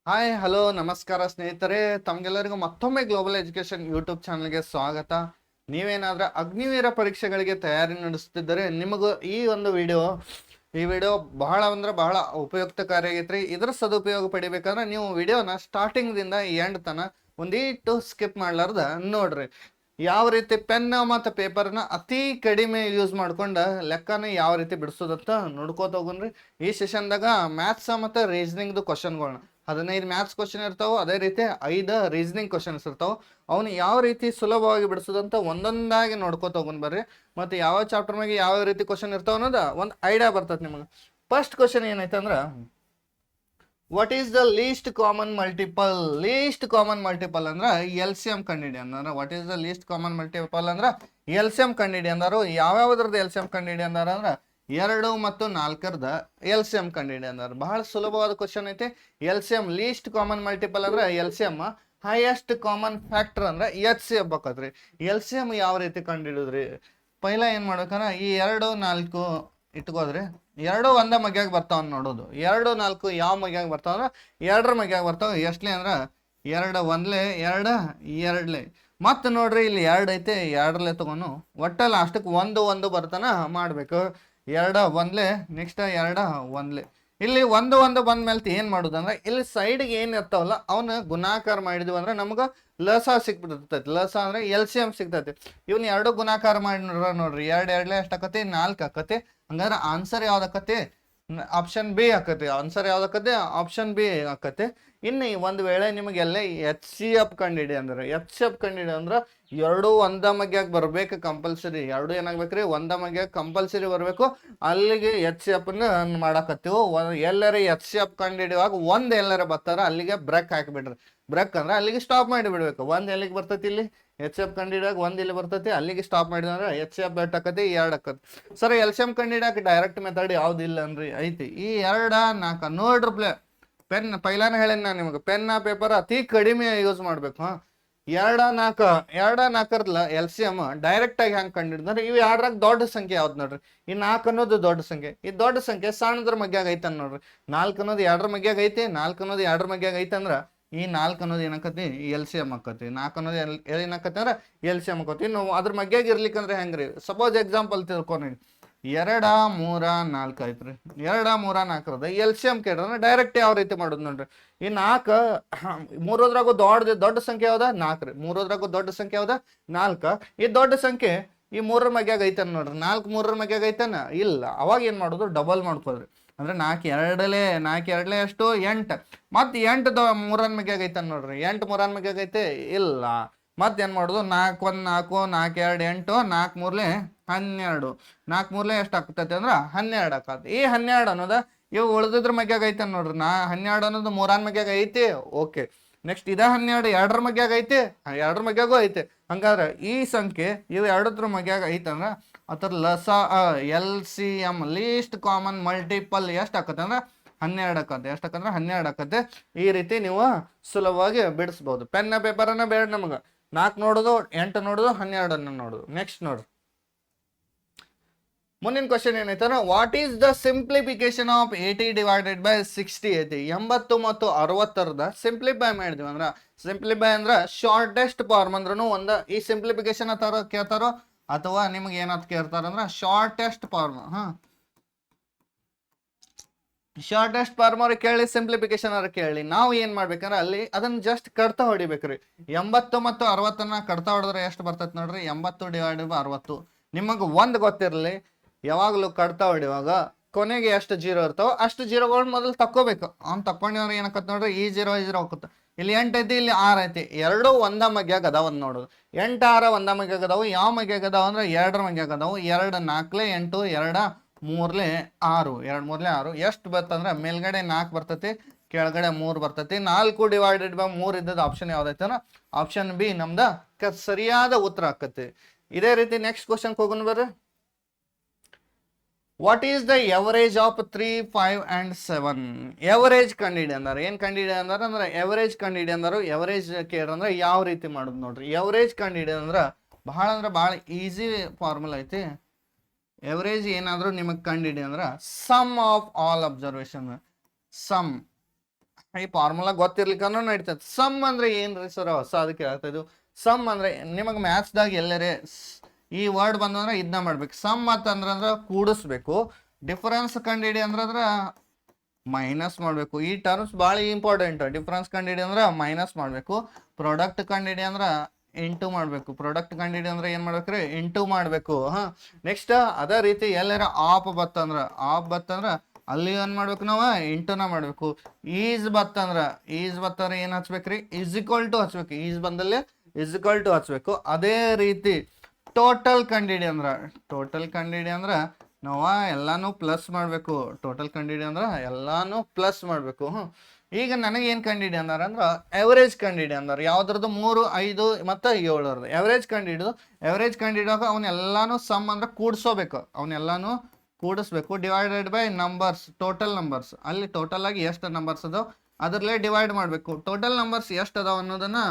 Hi hello ನಮಸ್ಕಾರ ಸ್ನೇಹಿತರೆ, ತಮಗೆಲ್ಲರಿಗೂ ಮತ್ತೊಮ್ಮೆ ಗ್ಲೋಬಲ್ ಎಜುಕೇಶನ್ ಯೂಟ್ಯೂಬ್ ಚಾನಲ್ಗೆ ಸ್ವಾಗತ. ನೀವೇನಾದ್ರೂ ಅಗ್ನಿವೀರ ಪರೀಕ್ಷೆಗಳಿಗೆ ತಯಾರಿ ನಡೆಸುತ್ತಿದ್ದರೆ ನಿಮಗೂ ಈ ವಿಡಿಯೋ ಬಹಳ ಅಂದ್ರೆ ಬಹಳ ಉಪಯುಕ್ತಕಾರಿಯಾಗೈತ್ರಿ. ಇದರ ಸದುಪಯೋಗ ಪಡಿಬೇಕಂದ್ರೆ ನೀವು ವಿಡಿಯೋನ ಸ್ಟಾರ್ಟಿಂಗ್ ದಿಂದ ಎಂಡ್ ತನ ಒಂದೀಟು ಸ್ಕಿಪ್ ಮಾಡ್ಲಾರ್ದ ನೋಡ್ರಿ. ಯಾವ ರೀತಿ ಪೆನ್ ಮತ್ತು ಪೇಪರ್ನ ಅತಿ ಕಡಿಮೆ ಯೂಸ್ ಮಾಡ್ಕೊಂಡು ಲೆಕ್ಕನ ಯಾವ ರೀತಿ ಬಿಡಿಸೋದತ್ತ ನೋಡ್ಕೋತ ಹೋಗುನ್ರಿ. ಈ ಸೆಷನ್ದಾಗ ಮ್ಯಾಥ್ಸ್ ಮತ್ತು ರೀಸನಿಂಗ್ದು ಕ್ವಶನ್ಗಳನ್ನ 15 ಮ್ಯಾಥ್ಸ್ ಕ್ವಶನ್ ಇರ್ತಾವೆ, ಅದೇ ರೀತಿ 5 ರೀಸನಿಂಗ್ ಕ್ವಶನ್ಸ್ ಇರ್ತಾವೆ. ಅವನು ಯಾವ ರೀತಿ ಸುಲಭವಾಗಿ ಬಿಡಿಸೋದಂತ ಒಂದೊಂದಾಗಿ ನೋಡ್ಕೋತ ಹೋಗೋಣ ಬರ್ರಿ. ಮತ್ತು ಯಾವ ಚಾಪ್ಟರ್ ಮ್ಯಾಗೆ ಯಾವ ರೀತಿ ಕ್ವಶನ್ ಇರ್ತಾವ ಅನ್ನೋದು ಒಂದು ಐಡಿಯಾ ಬರ್ತದೆ ನಿಮಗೆ. ಫಸ್ಟ್ ಕ್ವಶನ್ ಏನೈತೆ ಅಂದ್ರೆ, what is the least common multiple? Least common multiple ಅಂದ್ರೆ ಎಲ್ ಸಿ ಎಂ ಕಂಡಿಡಿ ಅಂದ್ರೆ what is the least common multiple ಅಂದ್ರೆ ಎಲ್ ಸಿ ಎಂ ಕಂಡಿಡಿ ಅಂದರು. ಯಾವ್ಯಾವ್ದ್ರದ್ದು ಎಲ್ ಸಿ ಎಂ ಕಂಡಿಡಿ ಅಂದಾರ ಅಂದ್ರೆ 2 ಮತ್ತು 4ರದ ಎಲ್ ಸಿ ಎಂ ಕಂಡಿಡಿ ಅಂದಾರ. ಬಹಳ ಸುಲಭವಾದ ಕ್ವಶನ್ ಐತಿ. L C M least common multiple ಅಂದ್ರೆ L C M, highest common factor ಅಂದ್ರೆ ಎಚ್ ಸಿ ಎಫ್ ಹಾಕತ್ರಿ. ಎಲ್ ಸಿ ಎಂ ಯಾವ ರೀತಿ ಕಂಡಿಡಿದ್ರಿ? ಪೈಲ ಏನ್ ಮಾಡ್ಬೇಕಂದ್ರೆ ಈ 2 4 ಇಟ್ಕೋದ್ರಿ. 2 ಒಂದ ಮಗ್ಯಾಗ ಬರ್ತಾವ ನೋಡೋದು. 2 4 ಯಾವ ಮಗ್ಯಾಗ ಬರ್ತಾವ ಅಂದ್ರೆ 2ರ ಮಗ್ಯಾಗ ಬರ್ತಾವ. ಎಷ್ಟಲೇ ಅಂದ್ರ 2 1ಲೇ 2 2ಲೇ. ಮತ್ತೆ ನೋಡ್ರಿ ಇಲ್ಲಿ 2 ಐತೆ, 2ಲೇ ತಗೊಂಡು ಒಟ್ಟ ಲಾಸ್ಟಕ್ಕೆ 1 1 ಬರ್ತಾನ ಮಾಡ್ಬೇಕು. 2 1ಲೇ, ನೆಕ್ಸ್ಟ್ 2 1ಲೇ. ಇಲ್ಲಿ 1 1 ಬಂದ ಮೇಲೆ ಏನ್ ಮಾಡುದಂದ್ರೆ ಇಲ್ಲಿ ಸೈಡ್ಗೆ ಏನ್ ಇರ್ತಾವಲ್ಲ ಅವನ್ನ ಗುಣಾಕಾರ ಮಾಡಿದ್ವಿ ಅಂದ್ರೆ ನಮ್ಗ ಲಸ ಸಿಕ್ಬಿಡ್ತೈತಿ. ಲಸ ಅಂದ್ರೆ ಎಲ್ ಸಿ ಎಂ ಸಿಗ್ತೈತಿ. ಇವನ್ 2 ಗುಣಾಕಾರ ಮಾಡಿ ನೋಡ್ರಿ 2 2ಲೇ ಎಷ್ಟಾಕತಿ? 4 ಆಕತಿ. ಹಂಗಾದ್ರೆ ಆನ್ಸರ್ ಯಾವ್ದಾಕತಿ? ಆಪ್ಷನ್ ಬಿ ಆಕತಿ. ಆನ್ಸರ್ ಯಾವ್ದಾಕತಿ? ಆಪ್ಷನ್ ಬಿ ಆಕತಿ. ಇನ್ನು ಒಂದು ವೇಳೆ ನಿಮಗೆಲ್ಲ ಎಚ್ ಸಿ ಎಫ್ ಕಂಡಿಡಿ ಅಂದ್ರೆ, ಎಚ್ ಸಿ ಎಫ್ ಕಂಡಿಡಿ ಅಂದ್ರೆ 2 ಒಂದ ಮಗ್ಯಾಗ ಬರ್ಬೇಕು ಕಂಪಲ್ಸರಿ. 2 ಏನಾಗ್ಬೇಕ್ರಿ? ಒಂದ ಮಗ್ಯಾಗ ಕಂಪಲ್ಸರಿ ಬರ್ಬೇಕು. ಅಲ್ಲಿಗೆ ಎಚ್ ಸಿ ಎಫ್ ಮಾಡಾಕತ್ತೀವಿ. ಎಲ್ಲರ ಎಚ್ ಸಿ ಎಫ್ ಕಂಡಿಡಿಯುವಾಗ ಒಂದ್ ಎಲ್ಲರ ಬರ್ತಾರ ಅಲ್ಲಿಗೆ ಬ್ರೇಕ್ ಹಾಕಿಬಿಡ್ರಿ. ಬ್ರೇಕ್ ಅಂದ್ರೆ ಅಲ್ಲಿಗೆ ಸ್ಟಾಪ್ ಮಾಡಿ ಬಿಡ್ಬೇಕು. ಒಂದ್ ಎಲ್ಲಿಗೆ ಬರ್ತೈತಿ? ಇಲ್ಲಿ ಎಚ್ ಎಫ್ ಕಂಡಿಡಿಯಾಗ ಒಂದ್ ಇಲ್ಲಿ ಬರ್ತೈತಿ, ಅಲ್ಲಿಗೆ ಸ್ಟಾಪ್ ಮಾಡಿದ್ರೆ ಎಚ್ ಸಿ ಎಫ್ ಆಕತಿ 2 ಆಕತಿ. ಸರ್ ಎಲ್ ಸಿ ಎಂ ಕಂಡಿಡಿಯಾಕ ಡೈರೆಕ್ಟ್ ಮೆಥಡ್ ಯಾವ್ದು ಇಲ್ಲ ಅನ್ರಿ? ಐತಿ. ಈ 2 4 ನೋಡ್ರಿ ಪೆನ್ ಪೈಲಾನ ಹೇಳೇನಿ ನಾನು ನಿಮಗೆ, ಪೆನ್ ಪೇಪರ್ ಅತಿ ಕಡಿಮೆ ಯೂಸ್ ಮಾಡ್ಬೇಕು. 2 4 ಎಲ್ ಸಿ ಎಮ್ ಡೈರೆಕ್ಟ್ ಆಗಿ ಹೆಂಗ್ ಕಂಡಿಡ್ದ್ರೆ ಇವು 2ರಾಗ ದೊಡ್ಡ ಸಂಖ್ಯೆ ಯಾವ್ದು ನೋಡ್ರಿ? ಈ 4 ಅನ್ನೋದು ದೊಡ್ಡ ಸಂಖ್ಯೆ. ಈ ದೊಡ್ಡ ಸಂಖ್ಯೆ ಸಣ್ಣದ್ರ ಮಗ್ಯಾಗ ಐತೆ ನೋಡ್ರಿ. 4 ಅನ್ನೋದು 2ರ ಮಗ್ಯಾಗ ಐತಿ, 4 ಅನ್ನೋದು 2ರ ಮಗ್ಯಾಗ ಐತೆ ಅಂದ್ರ ಈ 4 ಅನ್ನೋದು ಏನಾಕತಿ? ಎಲ್ ಸಿ ಎಮ್ ಆಕತಿ. 4 ಅನ್ನೋದು ಏನಾಕತಿ ಅಂದ್ರೆ ಎಲ್ ಸಿ ಎಮ್ ಆಕತಿ. ಇನ್ನು ಅದ್ರ ಮಗ್ಯಾಗ ಇರ್ಲಿಕ್ಕಂದ್ರೆ ಹೆಂಗ್ರಿ? ಸಪೋಸ್ ಎಕ್ಸಾಂಪಲ್ ತಿಳ್ಕೊಂಡಿ 2 3 4 ಐತ್ರಿ. 2 3 4ರದ ಎಲ್ ಸಿ ಎಂ ಕೇಳಿದ್ರೆ ಡೈರೆಕ್ಟ್ ಯಾವ ರೀತಿ ಮಾಡೋದು ನೋಡ್ರಿ? ಈ 4 ಮೂರದ್ರಾಗೂ ದೊಡ್ಡ ಸಂಖ್ಯೆ ಯಾವ್ದ? 4 ರೀ. ಮೂರದ್ರಾಗೂ ದೊಡ್ಡ ಸಂಖ್ಯೆ ಯಾವ್ದ? 4. ಈ ದೊಡ್ಡ ಸಂಖ್ಯೆ ಈ 3ರ ಮಗ್ಯಾಗ ಐತನ್ ನೋಡ್ರಿ. 4 3ರ ಮಗ್ಯಾಗ ಐತನ? ಇಲ್ಲ. ಅವಾಗ ಏನ್ ಮಾಡೋದು? ಡಬಲ್ ಮಾಡ್ಕೋದ್ರಿ. ಅಂದ್ರೆ 4 2ಲೇ ಎಷ್ಟು? 8. ಮತ್ತೆ 8 3ರ ಮಗ್ಯಾಗ ಐತನ್ ನೋಡ್ರಿ. 8 3ರ ಮಗ್ಯಾಗ ಐತೆ? ಇಲ್ಲ. ಮತ್ತೇನ್ ಮಾಡೋದು? 4 1 4 4 2 8 4 3ಲೇ 12. 4 3ಲೇ ಎಷ್ಟು ಆಗ್ತೈತಿ ಅಂದ್ರೆ 12 ಆಕತಿ. ಈ 12 ಅನ್ನೋದ ಇವು ಉಳಿದಿದ್ರ ಮಗ್ಯಾಗ ಐತೆ ನೋಡ್ರಿ. 12 ಅನ್ನೋದು 3ರ ಮಗ್ಯಾಗ ಐತಿ. ಓಕೆ. ನೆಕ್ಸ್ಟ್ 12 2ರ ಮಗ್ಯಾಗ ಐತಿ, 2ರ ಮಗ್ಯಾಗೂ ಐತೆ. ಹಂಗಾದ್ರೆ ಈ ಸಂಖ್ಯೆ ಇವು 2ರ ಮಗ್ಯಾಗ ಐತಂದ್ರ ಅದ್ರ ಲಸ L C M least common multiple ಎಷ್ಟು ಆಕತ್ತೆ ಅಂದ್ರೆ 12 ಆಕತ್ತೆ. ಎಷ್ಟು ಆಕಂದ್ರೆ 12 ಆಕತ್ತೆ. ಈ ರೀತಿ ನೀವು ಸುಲಭವಾಗಿ ಬಿಡಿಸ್ಬೋದು. ಪೆನ್ ಪೇಪರನ್ನ ಬೇಡ ನಮಗೆ. 4 ನೋಡೋದು, 8 ನೋಡೋದು, 12 ನೋಡೋದು. ನೆಕ್ಸ್ಟ್ ನೋಡ್ರಿ, ಮುಂದಿನ ಕ್ವಶನ್ ಏನೈತೆ? What is the simplification of 80/60 ಐತಿ. 80 ಮತ್ತು 60ರದ ಸಿಂಪ್ಲಿಫೈ ಮಾಡಿದ್ವಿ ಅಂದ್ರ, ಸಿಂಪ್ಲಿಫೈ ಅಂದ್ರ ಶಾರ್ಟೆಸ್ಟ್ ಫಾರ್ಮ್ ಅಂದ್ರೂ ಒಂದ. ಈ ಸಿಂಪ್ಲಿಫಿಕೇಶನ್ ಕೇಳ್ತಾರೋ ಅಥವಾ ನಿಮ್ಗೆ ಏನಂತ ಕೇಳ್ತಾರಂದ್ರ ಶಾರ್ಟೆಸ್ಟ್ ಫಾರ್ಮ್. ಶಾರ್ಟೆಸ್ಟ್ ಫಾರ್ಮ್ ಅವ್ರಿಗೆ ಕೇಳಿ, ಸಿಂಪ್ಲಿಫಿಕೇಶನ್ ಅವ್ರಿಗೆ ಕೇಳಿ. ನಾವು ಏನ್ ಮಾಡ್ಬೇಕಂದ್ರೆ ಅಲ್ಲಿ ಅದನ್ನ ಜಸ್ಟ್ ಕಡ್ತಾ ಹೊಡಿಬೇಕ್ರಿ. 80 ಮತ್ತು 60ನ್ನ ಕಡ್ತಾ ಹೊಡೆದ್ರೆ ಎಷ್ಟು ಬರ್ತೈತಿ ನೋಡ್ರಿ? 80/60. ನಿಮಗೆ ಒಂದು ಗೊತ್ತಿರಲಿ, ಯಾವಾಗಲೂ ಕಡ್ತಾ ಹೊಡಿವಾಗ ಕೊನೆಗೆ ಎಷ್ಟು ಜೀರೋ ಇರ್ತಾವ ಅಷ್ಟು ಜೀರೋಗಳನ್ನ ಮೊದಲು ತಕ್ಕೋಬೇಕು. ಅವ್ನು ತಕ್ಕೊಂಡಿವ್ರೆ ಏನಕ್ಕತ್ ನೋಡ್ರಿ? ಈ 0 ಹೋಗುತ್ತೆ. ಇಲ್ಲಿ 8 ಐತಿ, ಇಲ್ಲಿ 6 ಐತಿ. 2 ಒಂದ ಮಗ್ಯಾಗ ಅದಾವ ಅಂತ ನೋಡೋದು. 8 6 ಒಂದ ಮಗ್ಯಾಗ ಅದಾವು. ಯಾವ ಮಗ್ಯಾಗ ಅದಾವ ಅಂದ್ರೆ 2ರ ಮಗ್ಯಾಗ ಅದಾವು. 2 4ಲೇ 8, 2 3ಲೇ 6. 2 3ಲೇ 6 ಎಷ್ಟು ಬರ್ತಂದ್ರೆ ಮೇಲ್ಗಡೆ 4 ಬರ್ತೈತಿ, ಕೆಳಗಡೆ 3 ಬರ್ತೈತಿ. 4/3 ಇದ್ದದ ಆಪ್ಷನ್ ಯಾವ್ದೈತೆ? ಆಪ್ಷನ್ ಬಿ ನಮ್ದ ಸರಿಯಾದ ಉತ್ತರ ಆಕತಿ. ಇದೇ ರೀತಿ ನೆಕ್ಸ್ಟ್ ಕ್ವಶನ್ ಹೋಗೋಣ ಬರ್ರಿ. What is the average of 3 5 and 7? Average ಕಂಡಿಡಿ ಅಂದಾರ. ಏನ್ ಕಂಡಿಡಿ ಅಂದಾರ ಅಂದ್ರೆ ಎವರೇಜ್ ಕಂಡಿಡಿ ಅಂದಾರು. ಎವರೇಜ್ ಕೇಳ್ರಂದ್ರೆ ಯಾವ ರೀತಿ ಮಾಡೋದು ನೋಡ್ರಿ? ಎವರೇಜ್ ಕಂಡಿಡಿ ಅಂದ್ರೆ ಬಹಳ ಈಸಿ ಫಾರ್ಮುಲಾ ಐತಿ. ಎವರೇಜ್ ಏನಾದ್ರು ನಿಮಗೆ ಕಂಡಿಡಿ ಅಂದ್ರೆ sum of all observation. Sum ಈ ಫಾರ್ಮುಲಾ ಗೊತ್ತಿರ್ಲಿಕ್ಕೂ ನಡೀತದೆ. ಸಮ್ ಅಂದ್ರೆ ಏನ್ರಿ ಸರ್ ಹೊಸ ಅದಕ್ಕೆ ಹೇಳ್ತಾ ಇದು. ಸಮ್ ಅಂದ್ರೆ ನಿಮಗೆ ಮ್ಯಾಥ್ಸ್ದಾಗ ಎಲ್ಲರೇ ಈ ವರ್ಡ್ ಬಂದಂದ್ರೆ ಇದನ್ನ ಮಾಡ್ಬೇಕು. ಸಮ್ ಅಂತಂದ್ರೆ ಕೂಡಿಸ್ಬೇಕು. ಡಿಫರೆನ್ಸ್ ಕಂಡಿಡಿ ಅಂದ್ರೆ ಮೈನಸ್ ಮಾಡಬೇಕು. ಈ ಟರ್ಮ್ಸ್ ಭಾಳ ಇಂಪಾರ್ಟೆಂಟ್. ಡಿಫರೆನ್ಸ್ ಕಂಡಿಡಿ ಅಂದ್ರೆ ಮೈನಸ್ ಮಾಡಬೇಕು. ಪ್ರಾಡಕ್ಟ್ ಕಂಡಿಡಿ ಅಂದ್ರೆ ಇಂಟು ಮಾಡಬೇಕು. ಪ್ರಾಡಕ್ಟ್ ಕಂಡಿಡಿ ಅಂದ್ರೆ ಏನು ಮಾಡ್ಬೇಕ್ರಿ? ಇಂಟು ಮಾಡಬೇಕು. ಹಾಂ, ನೆಕ್ಸ್ಟ್ ಅದೇ ರೀತಿ ಎಲ್ಲಾರ ಆಪ್ ಬತ್ತಂದ್ರೆ ಅಲ್ಲಿ ಏನು ಮಾಡ್ಬೇಕು ನಾವು? ಇಂಟುನ ಮಾಡಬೇಕು. ಈಸ್ ಬತ್ತಂದ್ರೆ ಏನು ಹಚ್ಬೇಕ್ರಿ? ಈಸ್ ಈಕ್ವಲ್ ಟು ಹಚ್ಬೇಕು. ಈಸ್ ಬಂದಲ್ಲಿ ಈಸ್ ಈಕ್ವಲ್ ಟು ಹಚ್ಬೇಕು. ಅದೇ ರೀತಿ ಟೋಟಲ್ ಕಂಡಿಡಿ ಅಂದ್ರೆ ನಾವು ಎಲ್ಲಾನು ಪ್ಲಸ್ ಮಾಡಬೇಕು. ಟೋಟಲ್ ಕಂಡಿಡಿ ಅಂದ್ರೆ ಎಲ್ಲಾನು ಪ್ಲಸ್ ಮಾಡಬೇಕು. ಈಗ ನನಗೇನು ಕಂಡಿಡಿ ಅಂದ್ರೆ ಎವರೇಜ್ ಕಂಡಿಡಿ ಅಂದ್ರೆ ಯಾವ್ದ್ರದ್ದು 3, 5 ಮತ್ತು 7 ಎವರೇಜ್ ಕಂಡಿಡಿದಾಗ ಅವನ್ನೆಲ್ಲಾನು ಸಮ್ ಅಂದ್ರೆ ಕೂಡಿಸೋಬೇಕು. ಅವನ್ನೆಲ್ಲಾನು ಕೂಡಿಸ್ಬೇಕು. Divided by numbers, total numbers. ಅಲ್ಲಿ ಟೋಟಲ್ ಆಗಿ ಎಷ್ಟು ನಂಬರ್ಸ್ ಅದಾವ ಅದರಲ್ಲೇ ಡಿವೈಡ್ ಮಾಡಬೇಕು. ಟೋಟಲ್ ನಂಬರ್ಸ್ ಎಷ್ಟು ಅದಾವ ಅನ್ನೋದನ್ನ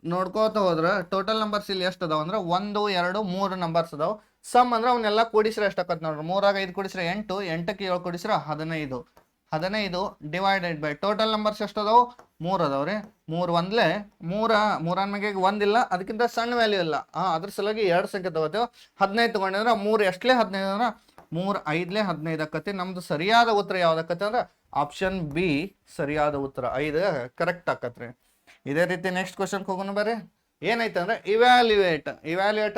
ನೋಡ್ಕೋತ ಹೋದ್ರೆ ಟೋಟಲ್ ನಂಬರ್ಸ್ ಇಲ್ಲಿ ಎಷ್ಟು ಅದಾವ ಅಂದ್ರೆ 1, 2, 3 ನಂಬರ್ಸ್ ಅದಾವ. ಸಮ್ ಅಂದ್ರೆ ಅವನ್ನೆಲ್ಲ ಕೂಡಿಸ್ರೆ ಎಷ್ಟಾಕತ್ ನೋಡ್ರಿ. 3 5 ಕೂಡಿಸ್ರೆ 8, 8ಕ್ಕೆ 7 ಕೂಡಿಸ್ರೆ 15 ಡಿವೈಡೆಡ್ ಬೈ ಟೋಟಲ್ ನಂಬರ್ಸ್ ಎಷ್ಟು ಅದಾವು? 3 ಅದಾವ್ರಿ. 3 ಒಂದ್ಲೆ 3 ಮಗೆ 1 ಇಲ್ಲ, ಅದಕ್ಕಿಂತ ಸಣ್ಣ ವ್ಯಾಲ್ಯೂ ಇಲ್ಲ. ಅದ್ರ ಸಲುವಾಗಿ 2 ಸಂಖ್ಯೆ ತಗೋತೇವೆ. 15 ತಗೊಂಡಿದ್ರೆ 3 ಎಷ್ಟಲೇ 15 ಅಂದ್ರೆ 3 5 15 ಆಕತಿ. ನಮ್ದು ಸರಿಯಾದ ಉತ್ತರ ಯಾವ್ದಾಕತಿ ಅಂದ್ರೆ ಆಪ್ಷನ್ ಬಿ ಸರಿಯಾದ ಉತ್ತರ. 5 ಕರೆಕ್ಟ್ ಆಕತ್ರಿ. ಇದೇ ರೀತಿ ನೆಕ್ಸ್ಟ್ ಕ್ವಶನ್ ಹೋಗೋಣ ಬರ್ರಿ. ಏನೈತೆ ಅಂದ್ರೆ ಇವ್ಯಾಲ್ಯೂಯೇಟ್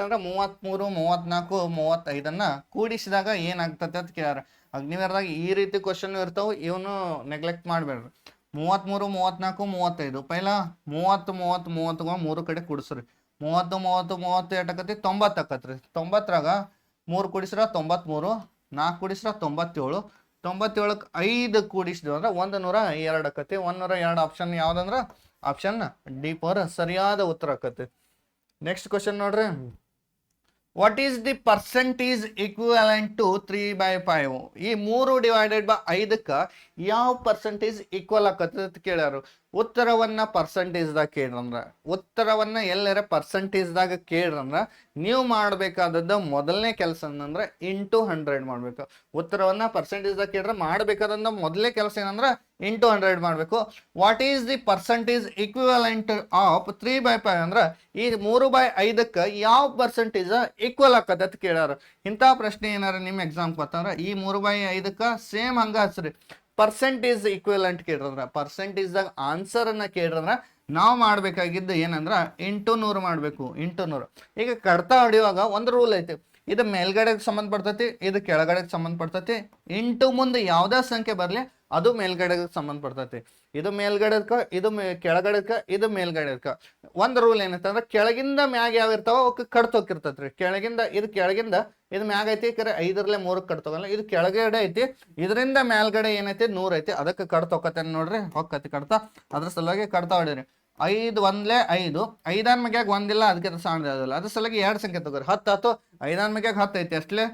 ಅಂದ್ರೆ 33, 34, 35 ಕೂಡಿಸಿದಾಗ ಏನಾಗ್ತದೆ ಅಂತ ಕೇಳ್ಯಾರ. ಅಗ್ನಿವೀರದಾಗ ಈ ರೀತಿ ಕ್ವಶನ್ ಇರ್ತಾವೆ. ಇವನು ನೆಗ್ಲೆಕ್ಟ್ ಮಾಡಬೇಡ್ರಿ. 33, 34, 35 ಪೈಲ 30, 30, 30 3 ಕಡೆ ಕೂಡಿಸ್ರಿ. 30, 30, 30 ಎಷ್ಟಾಕತಿ? 90 ಆಕತ್ರಿ. 90ರಾಗ 3 ಕೂಡಿಸ್ರ 93, 4 ಕೂಡಿಸ್ರ 97, 97ಕ್ಕೆ 5 ಕೂಡಿಸಿದ್ವಿ ಅಂದ್ರೆ 102 ಆಕತಿ. 102 ಆಪ್ಷನ್ ಯಾವ್ದಂದ್ರೆ ಆಪ್ಷನ್ ಡಿ ಪರ್ ಸರಿಯಾದ ಉತ್ತರ ಆಕತಿ. ನೆಕ್ಸ್ಟ್ ಕ್ವಶನ್ ನೋಡ್ರಿ. What is the percentage equivalent to 3/5? ಈ 3 ಡಿವೈಡೆಡ್ ಬೈ 5ಕ್ಕೆ ಯಾವ ಪರ್ಸೆಂಟೇಜ್ ಈಕ್ವಲ್ ಆಕತಿ ಅಂತ ಕೇಳ್ಯಾರು. ಉತ್ತರವನ್ನ ಪರ್ಸೆಂಟೇಜ್ದಾಗ ಕೇಳ್ರಂದ್ರೆ, ಉತ್ತರವನ್ನ ಎಲ್ಲರ ಪರ್ಸೆಂಟೇಜ್ದಾಗ ಕೇಳ್ರಂದ್ರೆ ನೀವು ಮಾಡಬೇಕಾದದ್ದು ಮೊದಲನೇ ಕೆಲಸ ಏನಂದ್ರೆ ಇಂಟು 100 ಮಾಡಬೇಕು. ಉತ್ತರವನ್ನ ಪರ್ಸೆಂಟೇಜ್ದಾಗ ಕೇಳ್ರೆ ಮಾಡಬೇಕಾದಂಥ ಮೊದಲನೇ ಕೆಲಸ ಏನಂದ್ರೆ ಇಂಟು 100 ಮಾಡಬೇಕು. What is the percentage equivalent of 3/5 ಅಂದ್ರೆ ಈ 3/5ಕ್ಕೆ ಯಾವ ಪರ್ಸೆಂಟೇಜ್ ಈಕ್ವಲ್ ಆಕತ್ತೆ ಅಂತ ಕೇಳ್ಯಾರ. ಇಂಥ ಪ್ರಶ್ನೆ ಏನಾರ ನಿಮ್ಮ ಎಕ್ಸಾಮ್ ಕೊತ್ತಂದ್ರೆ ಈ 3/5ಕ್ಕೆ ಸೇಮ್ ಹಂಗ ಹಚ್ರಿ. ಪರ್ಸೆಂಟೇಜ್ ಈಕ್ವಿವೆಲೆಂಟ್ ಕೇಳ್ರಂದ್ರ, ಪರ್ಸೆಂಟೇಜ್ದಾಗ ಆನ್ಸರನ್ನು ಕೇಳ್ರಂದ್ರ ನಾವು ಮಾಡಬೇಕಾಗಿದ್ದು ಏನಂದ್ರೆ ಇಂಟು 100 ಮಾಡಬೇಕು. ಇಂಟು 100. ಈಗ ಕಡ್ತಾ ಹೊಡಿಯುವಾಗ ಒಂದು ರೂಲ್ ಐತಿ. ಇದು ಮೇಲ್ಗಡೆಗೆ ಸಂಬಂಧಪಡ್ತೈತಿ, ಇದು ಕೆಳಗಡೆಗೆ ಸಂಬಂಧಪಡ್ತೈತಿ. ಇಂಟು ಮುಂದೆ ಯಾವುದೇ ಸಂಖ್ಯೆ ಬರಲಿ ಅದು ಮೇಲ್ಗಡೆಗೆ ಸಂಬಂಧಪಡ್ತೈತಿ. ಇದು ಮೇಲ್ಗಡೆದ್ಕ, ಇದು ಕೆಳಗಡೆದ್ಕ, ಇದು ಮೇಲ್ಗಡೆದ್ಕ. ಒಂದು ರೂಲ್ ಏನೈತೆ ಅಂದ್ರೆ ಕೆಳಗಿಂದ ಮ್ಯಾಗ ಯಾವ ಇರ್ತಾವ ಅವಕ್ಕೆ ಕಡ್ತೋಕಿರ್ತೈತ್ರಿ. ಕೆಳಗಿಂದ ಇದು ಮ್ಯಾಗ ಐತಿ, ಕರೆ 5ರಲ್ಲಿ 3 ಕಡ್ತೋಗಲ್ಲ. ಇದು ಕೆಳಗಡೆ ಐತಿ, ಇದರಿಂದ ಮೇಲ್ಗಡೆ ಏನೈತಿ 100 ಐತಿ, ಅದಕ್ಕೆ ಕಡ್ತೋಕತ್ತೆ ನೋಡ್ರಿ. ಹೊಕ್ಕತಿ ಕಡ್ತಾ, ಅದ್ರ ಸಲುವಾಗಿ ಕಡ್ತಾ ಹೊಡೀರಿ. 5 ಒಂದ್ಲೆ 5, 5 ಮ್ಯಾಗ 1 ಇಲ್ಲ, ಅದಕ್ಕೆ ಸಾಣದಿಲ್ಲ. ಅದ್ರ ಸಲುವಾಗಿ 2 ಸಂಖ್ಯೆ ತಗೋರಿ. 10 ಆಯ್ತು. 5 ಮ್ಯಾಗ 10 ಐತಿ ಅಷ್ಟಲೇ.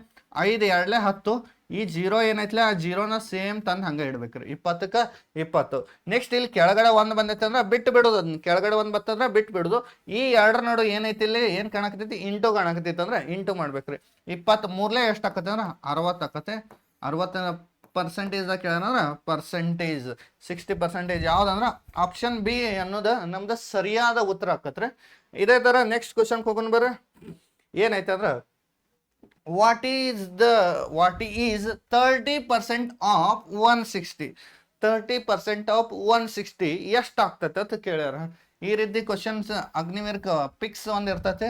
5 2 10. ಈ 0 ಏನೈತಿಲ್ಲ ಆ 0ನ ಸೇಮ್ ತಂದು ಹಂಗೆ ಇಡ್ಬೇಕ್ರಿ. 20ಕ್ಕೆ 20. ನೆಕ್ಸ್ಟ್ ಇಲ್ಲಿ ಕೆಳಗಡೆ 1 ಬಂದೈತೆ ಅಂದ್ರೆ ಬಿಟ್ಟು ಬಿಡೋದು. ಅದನ್ನ ಕೆಳಗಡೆ 1 ಬರ್ತಂದ್ರೆ ಬಿಟ್ಟು ಬಿಡೋದು. ಈ 2 ನಡು ಏನೈತಿ ಇಲ್ಲಿ ಏನು ಕಾಣಕತ್ತೈತಿ? ಇಂಟು ಕಾಣಕತ್ತೈತಿ ಅಂದ್ರೆ ಇಂಟು ಮಾಡ್ಬೇಕ್ರಿ. 23ಲೆ ಎಷ್ಟು ಆಕತ್ತೆ ಅಂದ್ರೆ 60 ಆಕತ್ತೆ. 60% ಕೇಳಂದ್ರೆ ಪರ್ಸೆಂಟೇಜ್ 60% ಯಾವ್ದಂದ್ರೆ ಆಪ್ಷನ್ ಬಿ ಅನ್ನೋದು ನಮ್ದು ಸರಿಯಾದ ಉತ್ತರ ಆಕತ್ರಿ. ಇದೇ ತರ ನೆಕ್ಸ್ಟ್ ಕ್ವಶನ್ ಹೋಗೋಣ ಬರ್ರಿ. ಏನೈತೆ ಅಂದ್ರೆ what is 30% of 160? 30% ಆಫ್ 160 ಎಷ್ಟು ಆಗ್ತೈತೆ ಅಂತ ಕೇಳ್ಯಾರ. ಈ ರೀತಿ ಕ್ವಶನ್ಸ್ ಅಗ್ನಿವೀರ್ಕ ಪಿಕ್ಸ್ ಒಂದು ಇರ್ತೈತೆ.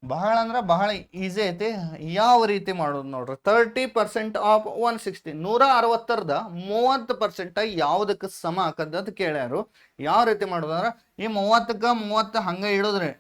ಬಹಳ ಅಂದ್ರೆ ಬಹಳ ಈಸಿ ಐತಿ. ಯಾವ ರೀತಿ ಮಾಡೋದು ನೋಡ್ರಿ. 30% ಆಫ್ 160, 160ರದ 30% ಯಾವುದಕ್ಕೆ ಸಮ ಆಕದ ಅಂತ ಕೇಳ್ಯಾರು. ಯಾವ ರೀತಿ ಮಾಡೋದಂದ್ರೆ ಈ 30ಕ್ಕೆ 30 ಹಂಗೆ ಇಡೋದ್ರಿ.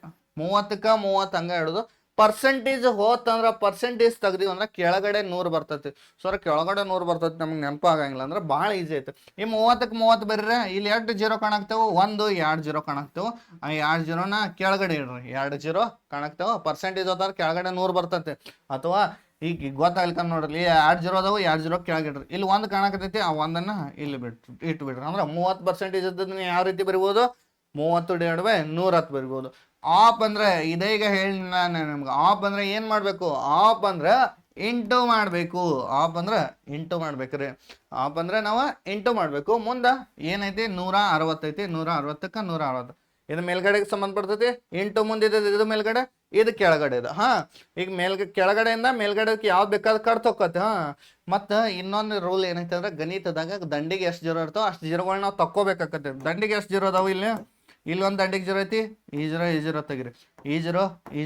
30ಕ್ಕೆ 30 ಹಂಗೆ ಇಡೋದು. ಪರ್ಸೆಂಟೇಜ್ ಹೋತಂದ್ರೆ ಪರ್ಸೆಂಟೇಜ್ ತೆಗ್ದಿವಿ ಅಂದ್ರೆ ಕೆಳಗಡೆ 100 ಬರ್ತೈತಿ. ಸರ್ ಕೆಳಗಡೆ 100 ಬರ್ತೈತಿ, ನಮ್ಗೆ ನೆನಪು ಆಗಂಗಿಲ್ಲ ಅಂದ್ರೆ ಭಾಳ ಈಸಿ ಐತೆ. ಈ 30ಕ್ಕೆ 30 ಬರ್ರಿ. ಇಲ್ಲಿ 2 0 ಕಾಣಾಕ್ತೇವೆ, 1 2 0 ಕಾಣಾಕ್ತೇವೆ. ಆ 2 0ನ ಕೆಳಗಡೆ ಇಡ್ರಿ. 2 0 ಕಾಣಾಕ್ತೇವೆ. ಪರ್ಸೆಂಟೇಜ್ ಹೋದ್ರೆ ಕೆಳಗಡೆ 100 ಬರ್ತೈತಿ. ಅಥವಾ ಈಗ ಗೊತ್ತಾಗ್ಲಿಕ್ಕ ನೋಡ್ರಿ, 2 0 ಅದಾವು, 2 0 ಕೆಳಗಿಡ್ರಿ. ಇಲ್ಲಿ 1 ಕಾಣಕತ್ತೈತಿ, ಆ 1ನ್ನ ಇಲ್ಲಿ ಇಟ್ಬಿಡ್ರಿ. ಅಂದ್ರೆ 30% ಇದ್ದದನ್ನ ಯಾವ ರೀತಿ ಬರಿಬೋದು? 30 / 110 ಬರಿಬೋದು. ಆಪ್ ಅಂದ್ರೆ ಇದೇ ಈಗ ಹೇಳಿ ನಾನು ನಿಮ್ಗೆ. ಆಪ್ ಅಂದ್ರೆ ಏನ್ ಮಾಡ್ಬೇಕು? ಆಪ್ ಅಂದ್ರೆ ಇಂಟು ಮಾಡಬೇಕು. ಆಪ್ ಅಂದ್ರೆ ಇಂಟು ಮಾಡ್ಬೇಕ್ರಿ. ಆಪ್ ಅಂದ್ರೆ ನಾವು ಇಂಟು ಮಾಡಬೇಕು. ಮುಂದೆ ಏನೈತಿ 160 ಐತಿ. 160ಕ್ಕೆ 160 ಇದು ಮೇಲ್ಗಡೆಗೆ ಸಂಬಂಧಪಡ್ತೈತಿ. ಇಂಟು ಮುಂದೆ ಇದು ಮೇಲ್ಗಡೆ, ಇದು ಕೆಳಗಡೆ ಇದು. ಈಗ ಕೆಳಗಡೆಯಿಂದ ಮೇಲ್ಗಡೆಗೆ ಯಾವ್ದು ಬೇಕಾದ್ರೆ ಕಟ್ ತೊಕ್ಕೋತಿ. ಮತ್ತು ಇನ್ನೊಂದು ರೂಲ್ ಏನೈತೆ ಅಂದ್ರೆ ಗಣಿತದಾಗ ದಂಡಿಗೆ ಎಷ್ಟು ಜೀರೋ ಇರ್ತಾವ ಅಷ್ಟು ಜೀರೋಗಳನ್ನ ನಾವು ತಕ್ಕೋಬೇಕಾಗತ್ತೆ. ದಂಡಿಗೆ ಎಷ್ಟು ಜೀರೋ ಅದಾವು ಇಲ್ಲಿ ಒಂದು ದಂಡಿಗೆ ಜೀರೋ ಐತಿ. ಈ ಜೀರೋ ತೆಗಿರಿ, ಈ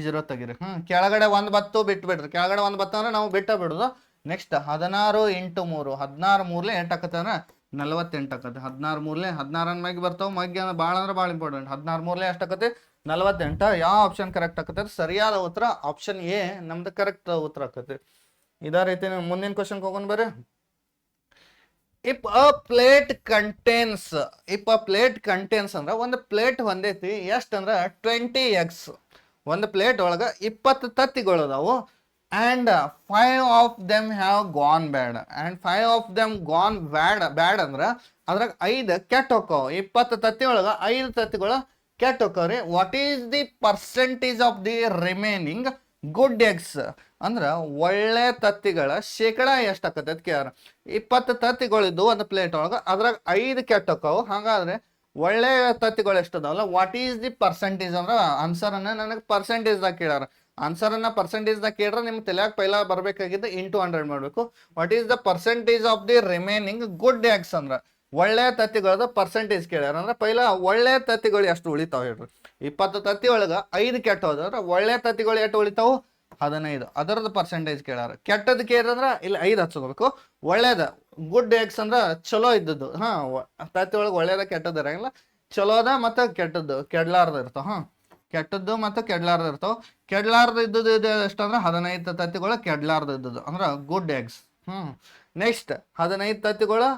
ಜೀರೋ ತೆಗಿರಿ. ಕೆಳಗಡೆ ಒಂದು ಬತ್ತು ಬಿಟ್ಬಿಡ್ರಿ. ಕೆಳಗಡೆ ಒಂದು ಬತ್ತು ಅಂದ್ರೆ ನಾವು ಬಿಟ್ಟ ಬಿಡೋದು. ನೆಕ್ಸ್ಟ್ 16 × 3 16 ಮೂರ್ಲೆ 8 ಆಕತ್ತೆ ಅಂದ್ರೆ 48 ಆಕತ್ತೆ. 16 ಮೂರ್ಲೆ 16 ಮ್ಯಾಗೆ ಬರ್ತಾವ. ಮಗ್ಗೆ ಅಂದ್ರೆ ಭಾಳ ಇಂಪಾರ್ಟೆಂಟ್. 16 ಮೂರ್ಲೆ ಎಷ್ಟು ಆಕತ್ತೆ? 48. ಯಾವ ಆಪ್ಷನ್ ಕರೆಕ್ಟ್ ಆಕತ್ತೆ? ಸರಿಯಾದ ಉತ್ತರ ಆಪ್ಷನ್ ಎ ನಮ್ದು ಕರೆಕ್ಟ್ ಉತ್ತರ ಆಕತ್ತೆ. ಇದೇ ರೀತಿ ಮುಂದಿನ ಕ್ವಶನ್ಗೆ ಹೋಗೋಣ ಬರ್ರಿ. ಇಫ್ ಅ ಪ್ಲೇಟ್ ಕಂಟೇನ್ಸ್ ಅಂದ್ರೆ ಒಂದು ಪ್ಲೇಟ್ ಹೊಂದೈತಿ ಎಷ್ಟಂದ್ರೆ 20x. ಒಂದು ಪ್ಲೇಟ್ ಒಳಗೆ 20 ತತ್ತಿಗಳು ಅದಾವು. and 5 of them have gone bad. and 5 of them gone bad ಅಂದ್ರೆ ಅದ್ರಾಗ 5 ಕೆಟ್ಟ ಹೋಕ್ಕವು. 20 ತತ್ತಿ ಒಳಗ 5 ತತ್ತಿಗಳು ಕೆಟ್ಟ ಹೋಕ್ಕವ್ರಿ. What is the percentage of the remaining good eggs ಅಂದ್ರೆ ಒಳ್ಳೆ ತತ್ತಿಗಳ ಶೇಕಡ ಎಷ್ಟು ಆಕತ್ತೆ ಅಂತ ಕೇಳ್ಯಾರ. 20 ತತ್ತಿಗಳಿದ್ದು ಒಂದು ಪ್ಲೇಟ್ ಒಳಗೆ ಅದ್ರಾಗ 5 ಕೆಟ್ಟ ಹೋಕ್ಕವು. ಹಾಗಾದ್ರೆ ಒಳ್ಳೆ ತತ್ತಿಗಳು ಎಷ್ಟು ಅದಾವಲ್ಲ, ವಾಟ್ ಈಸ್ ದಿ ಪರ್ಸೆಂಟೇಜ್ ಅಂದ್ರೆ ಆನ್ಸರನ್ನ ನನಗೆ ಪರ್ಸೆಂಟೇಜ್ದಾಗ ಕೇಳ್ಯಾರ. ಆನ್ಸರನ್ನ ಪರ್ಸೆಂಟೇಜ್ದಾಗ ಕೇಳ್ರೆ ನಿಮ್ಗೆ ತಲೆಯಾಗ ಪೈಲ ಬರಬೇಕಾಗಿದ್ದು ಇಂಟು 100 ಮಾಡಬೇಕು. What is the percentage of the remaining good eggs ಅಂದ್ರೆ ಒಳ್ಳೆ ತತ್ತಿಗಳದ ಪರ್ಸೆಂಟೇಜ್ ಕೇಳ್ಯಾರ. ಅಂದ್ರೆ ಪೈಲ ಒಳ್ಳೆ ತತ್ತಿಗಳು ಎಷ್ಟು ಉಳಿತಾವ ಹೇಳ್ರಿ. 20 ತತ್ತಿ ಒಳಗೆ 5 ಕೆಟ್ಟ ಹೋದ್ರೆ ಒಳ್ಳೆ ತತ್ತಿಗಳು ಎಷ್ಟು ಉಳಿತಾವು? 15. ಅದರದ್ದು ಪರ್ಸೆಂಟೇಜ್ ಕೇಳ್ಯಾರ. ಕೆಟ್ಟದ್ದು ಕೇಳಿದ್ರೆ ಇಲ್ಲಿ 5 ಹಚ್ಕೋಬೇಕು. ಒಳ್ಳೇದ ಗುಡ್ ಎಗ್ಸ್ ಅಂದ್ರೆ ಚಲೋ ಇದ್ದದ್ದು. ತತ್ತಿ ಒಳಗೆ ಒಳ್ಳೇದ ಕೆಟ್ಟದ್ದು ಇರಂಗಿಲ್ಲ, ಚಲೋದ ಮತ್ತು ಕೆಟ್ಟದ್ದು ಕೆಡ್ಲಾರ್ದು ಇರ್ತಾವ. ಕೆಟ್ಟದ್ದು ಮತ್ತು ಕೆಡ್ಲಾರ್ದು ಇರ್ತಾವ. ಕೆಡ್ಲಾರ್ದು ಇದ್ದದ್ದು ಇದು ಎಷ್ಟಂದ್ರೆ 15 ತತ್ತಿಗಳು ಕೆಡ್ಲಾರ್ದು ಇದ್ದದ್ದು ಅಂದ್ರೆ ಗುಡ್ ಎಗ್ಸ್. ನೆಕ್ಸ್ಟ್ 15 ತತ್ತಿಗಳು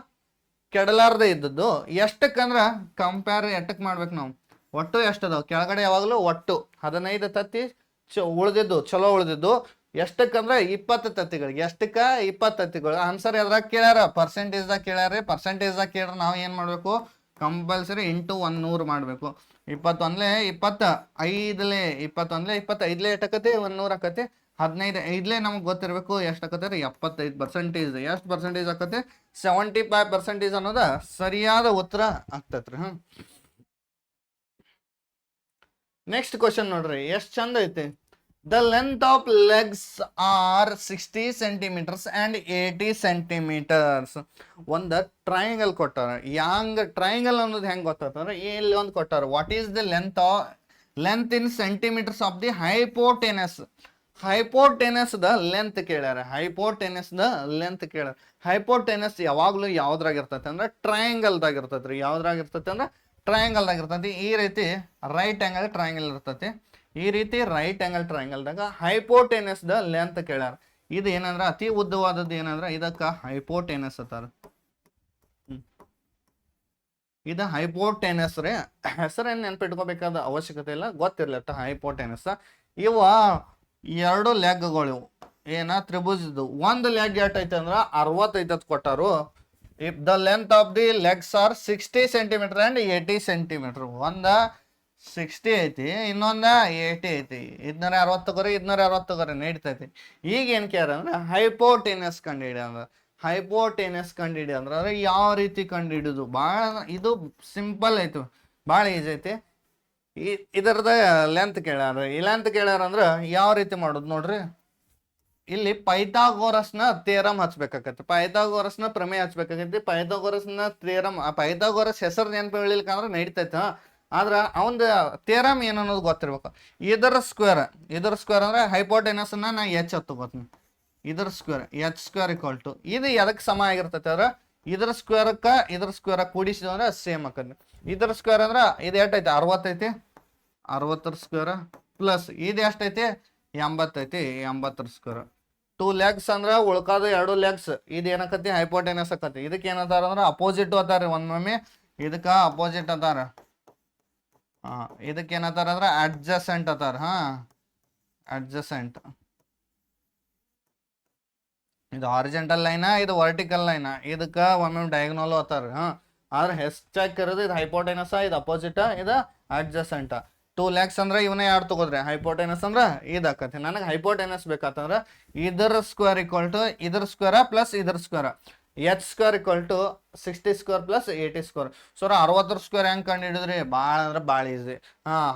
ಕೆಡಲಾರ್ದೆ ಇದ್ದದ್ದು ಎಷ್ಟಕ್ಕಂದ್ರೆ ಕಂಪೇರ್ ಎಷ್ಟಕ್ಕೆ ಮಾಡ್ಬೇಕು ನಾವು? ಒಟ್ಟು ಎಷ್ಟು ಅದಾವ ಕೆಳಗಡೆ ಯಾವಾಗಲೂ ಒಟ್ಟು 15 ತತ್ತಿ ಉಳಿದಿದ್ದು ಚಲೋ ಉಳಿದಿದ್ದು ಎಷ್ಟಕ್ಕಂದ್ರೆ 20 ತತ್ತಿಗಳಿಗೆ. ಎಷ್ಟಕ್ಕೆ? 20 ತತ್ತಿಗಳು. ಆನ್ಸರ್ ಯಾವ್ದಾಗ ಕೇಳ್ಯಾರ? ಪರ್ಸೆಂಟೇಜ್ದಾಗ ಕೇಳ್ಯಾರ. ಪರ್ಸೆಂಟೇಜ್ದಾಗ ಕೇಳ್ರೆ ನಾವು ಏನು ಮಾಡಬೇಕು? ಕಂಪಲ್ಸರಿ ಇಂಟು 100 ಮಾಡಬೇಕು. 21 25 25 ಎಷ್ಟಾಕತಿ? 100 ಆಕತಿ. 15 5 ನಮ್ಗೆ ಗೊತ್ತಿರಬೇಕು ಎಷ್ಟು ಆಕತ್ತೆ? 75%. ಎಷ್ಟು ಪರ್ಸೆಂಟೇಜ್ ಆಕತ್ತೆ? 75% ಅನ್ನೋದ ಸರಿಯಾದ ಉತ್ತರ ಆಗ್ತೈತ್ರಿ. ನೆಕ್ಸ್ಟ್ ಕ್ವಶನ್ ನೋಡ್ರಿ, ಎಷ್ಟು ಚಂದ ಐತಿ. The length of legs are 60 centimeters and 80 centimeters. ಒಂದು ಟ್ರಯಾಂಗಲ್ ಕೊಟ್ಟಾರ. ಯಾಂಗ್ ಟ್ರಯಾಂಗಲ್ ಅನ್ನೋದು ಹೆಂಗೆ ಗೊತ್ತಾಗ್ತಂದ್ರೆ ಇಲ್ಲಿ ಒಂದು ಕೊಟ್ಟಾರ. What is the length in centimetres of the hypotenuse. ಹೈಪೋಟೆನಸ್ದ ಲೆಂತ್ ಕೇಳ್ಯಾರ. ಹೈಪೋಟೆನಸ್ ಯಾವಾಗಲೂ ಯಾವ್ದ್ರಾಗ ಇರ್ತೈತೆ ಅಂದ್ರೆ ಟ್ರಯಾಂಗಲ್ದಾಗ ಇರ್ತೈತ್ರಿ. ಯಾವ್ದ್ರಾಗ ಇರ್ತೈತೆ ಅಂದ್ರೆ ಟ್ರಯಾಂಗಲ್ದಾಗ ಇರ್ತೈತಿ. ಈ ರೀತಿ ರೈಟ್ ಆಂಗಲ್ ಟ್ರಯಾಂಗಲ್ ಇರ್ತೈತಿ. ಈ ರೀತಿ ರೈಟ್ ಆಂಗಲ್ ಟ್ರಯಾಂಗಲ್ದಾಗ ಹೈಪೋಟೆನಸ್ದ ಲೆಂತ್ ಕೇಳ್ಯಾರ. ಇದು ಏನಂದ್ರೆ ಅತಿ ಉದ್ದವಾದದ್ದು ಏನಂದ್ರೆ ಇದಕ್ಕೆ ಹೈಪೋಟೆನಸ್ ಅತ್ತಾರ. ಇದು ಹೈಪೋಟೆನಸ್ ರೀ. ಹೆಸರೇನು ನೆನ್ಪಿಟ್ಕೋಬೇಕಾದ ಅವಶ್ಯಕತೆ ಇಲ್ಲ, ಗೊತ್ತಿರ್ಲತ್ತ ಹೈಪೋಟೆನಸ್. ಇವ 2 ಲೆಗ್ಗಳು ಏನ ತ್ರಿಭುಜದ್ದು. ಒಂದು ಲೆಗ್ ಎಷ್ಟೈತೆ ಅಂದ್ರೆ 65 ಕೊಟ್ಟಾರು. If the length of the legs are 60 centimeter and 80 centimeter. ಒಂದ 60 ಐತಿ, ಇನ್ನೊಂದ 80 ಐತಿ. 260 ತಗೋರಿ 260 ತಗೋರಿ ನಡೀತೈತಿ. ಈಗ ಏನು ಕೇಳ ಅಂದ್ರೆ ಹೈಪೋಟೆನಸ್ ಕಂಡುಹಿಡಿ ಅಂದ್ರೆ. ಹೈಪೋಟೆನಸ್ ಕಂಡುಹಿಡಿ ಅಂದ್ರೆ ಯಾವ ರೀತಿ ಕಂಡುಹಿಡಿದು? ಭಾಳ ಇದು ಸಿಂಪಲ್ ಐತಿ, ಭಾಳ ಈಜಿ ಐತಿ. ಇದರದ ಲೆಂತ್ ಕೇಳ್ಯಾರ. ಈ ಲೆಂತ್ ಕೇಳ್ಯಾರ ಅಂದ್ರೆ ಯಾವ ರೀತಿ ಮಾಡೋದು ನೋಡ್ರಿ. ಇಲ್ಲಿ ಪೈಥಾಗೋರಸ್ನ ಥಿಯರಮ್ ಹಚ್ಬೇಕಾಗತ್ತೆ. ಪೈಥಾಗೋರಸ್ನ ಪ್ರಮೇಯ ಹಚ್ಬೇಕಾಗೈತಿ. ಪೈಥಾಗೋರಸ್ನ ಥಿಯರಮ್, ಪೈಥಾಗೋರಸ್ ಹೆಸರು ನೆನಪು ಹೇಳಿಲ್ಕಂದ್ರೆ ನಡೀತೈತೆ. ಆದ್ರೆ ಅವಂದು ಥಿಯರಮ್ ಏನು ಅನ್ನೋದು ಗೊತ್ತಿರ್ಬೇಕು. ಇದರ ಸ್ಕ್ವೇರ್ ಅಂದ್ರೆ ಹೈಪೋಟೆನಸ್ನ ನಾ ಎಚ್ ತಗೋತೀನಿ. ಇದರ ಸ್ಕ್ವೇರ್ h² ಇದು ಎದಕ್ಕೆ ಸಮ ಆಗಿರ್ತೈತೆ ಅಂದ್ರೆ ಇದರ ಸ್ಕ್ವೇರ್ ಕೂಡಿಸಿದ್ರೆ ಸೇಮ್ ಆಕತ್ತೆ. ಇದರ ಸ್ಕ್ವೇರ್ ಅಂದ್ರೆ ಇದು ಎಷ್ಟೈತಿ? 60 ಐತಿ. 60 ಸ್ಕ್ವೇರ್ ಪ್ಲಸ್ ಇದು ಎಷ್ಟೈತಿ? 80 ಐತಿ. 80 ಸ್ಕ್ವೇರ್. 2 ಲೆಗ್ಸ್ ಅಂದ್ರೆ ಉಳ್ಕಾದ 2 ಲೆಗ್ಸ್. ಇದು ಏನಕತಿ? ಹೈಪೋಟೆನಸ್ ಆಕತಿ. ಇದಕ್ಕೆ ಏನಂತಾರ ಅಂದ್ರೆ ಅಪೋಸಿಟ್ ಅದಾರ. ಒಮ್ಮೊಮ್ಮೆ ಇದಕ್ಕೆ ಅಪೋಸಿಟ್ ಅದಾರ. ಇದಕ್ಕೆ ಏನಂತಾರ ಅಂದ್ರೆ ಅಡ್ಜಸೆಂಟ್ ಅದಾರ. ಅಡ್ಜಸೆಂಟ್. ಇದು ಹಾರಿಜೆಂಟಲ್ ಲೈನ, ಇದು ವರ್ಟಿಕಲ್ ಲೈನ. ಇದಕ್ಕೆ ಒಮ್ಮೊಮ್ಮೆ ಡಯಾಗ್ನಲ್ ಅತ್ತಾರ. ಆದ್ರೆ ಹೆಚ್ಚಾಗಿರೋದು ಇದು ಹೈಪೋಟೆನಸ್, ಇದು ಅಪೋಸಿಟ್, ಇದು ಅಡ್ಜಸೆಂಟ್. 2 lakhs ಅಂದ್ರೆ ಇವನೇ ಎರಡು ತಗೋದ್ರಿ. ಹೈಪೋಟೆನಸ್ ಅಂದ್ರೆ ಇದಾಕತಿ. ನನಗೆ ಹೈಪೋಟೆನಸ್ ಬೇಕಾತಂದ್ರೆ ಇದರ ಸ್ಕ್ವೇರ್ ಈಕ್ವಲ್ ಟು ಇದರ ಸ್ಕ್ವೇರ ಪ್ಲಸ್ ಇದರ square, H square equal to 60 square plus 80 square. So 60 square ಹೆಂಗೆ ಕಂಡು ಹಿಡಿದ್ರಿ? ಭಾಳ ಅಂದ್ರೆ ಭಾಳ ಈಸಿ.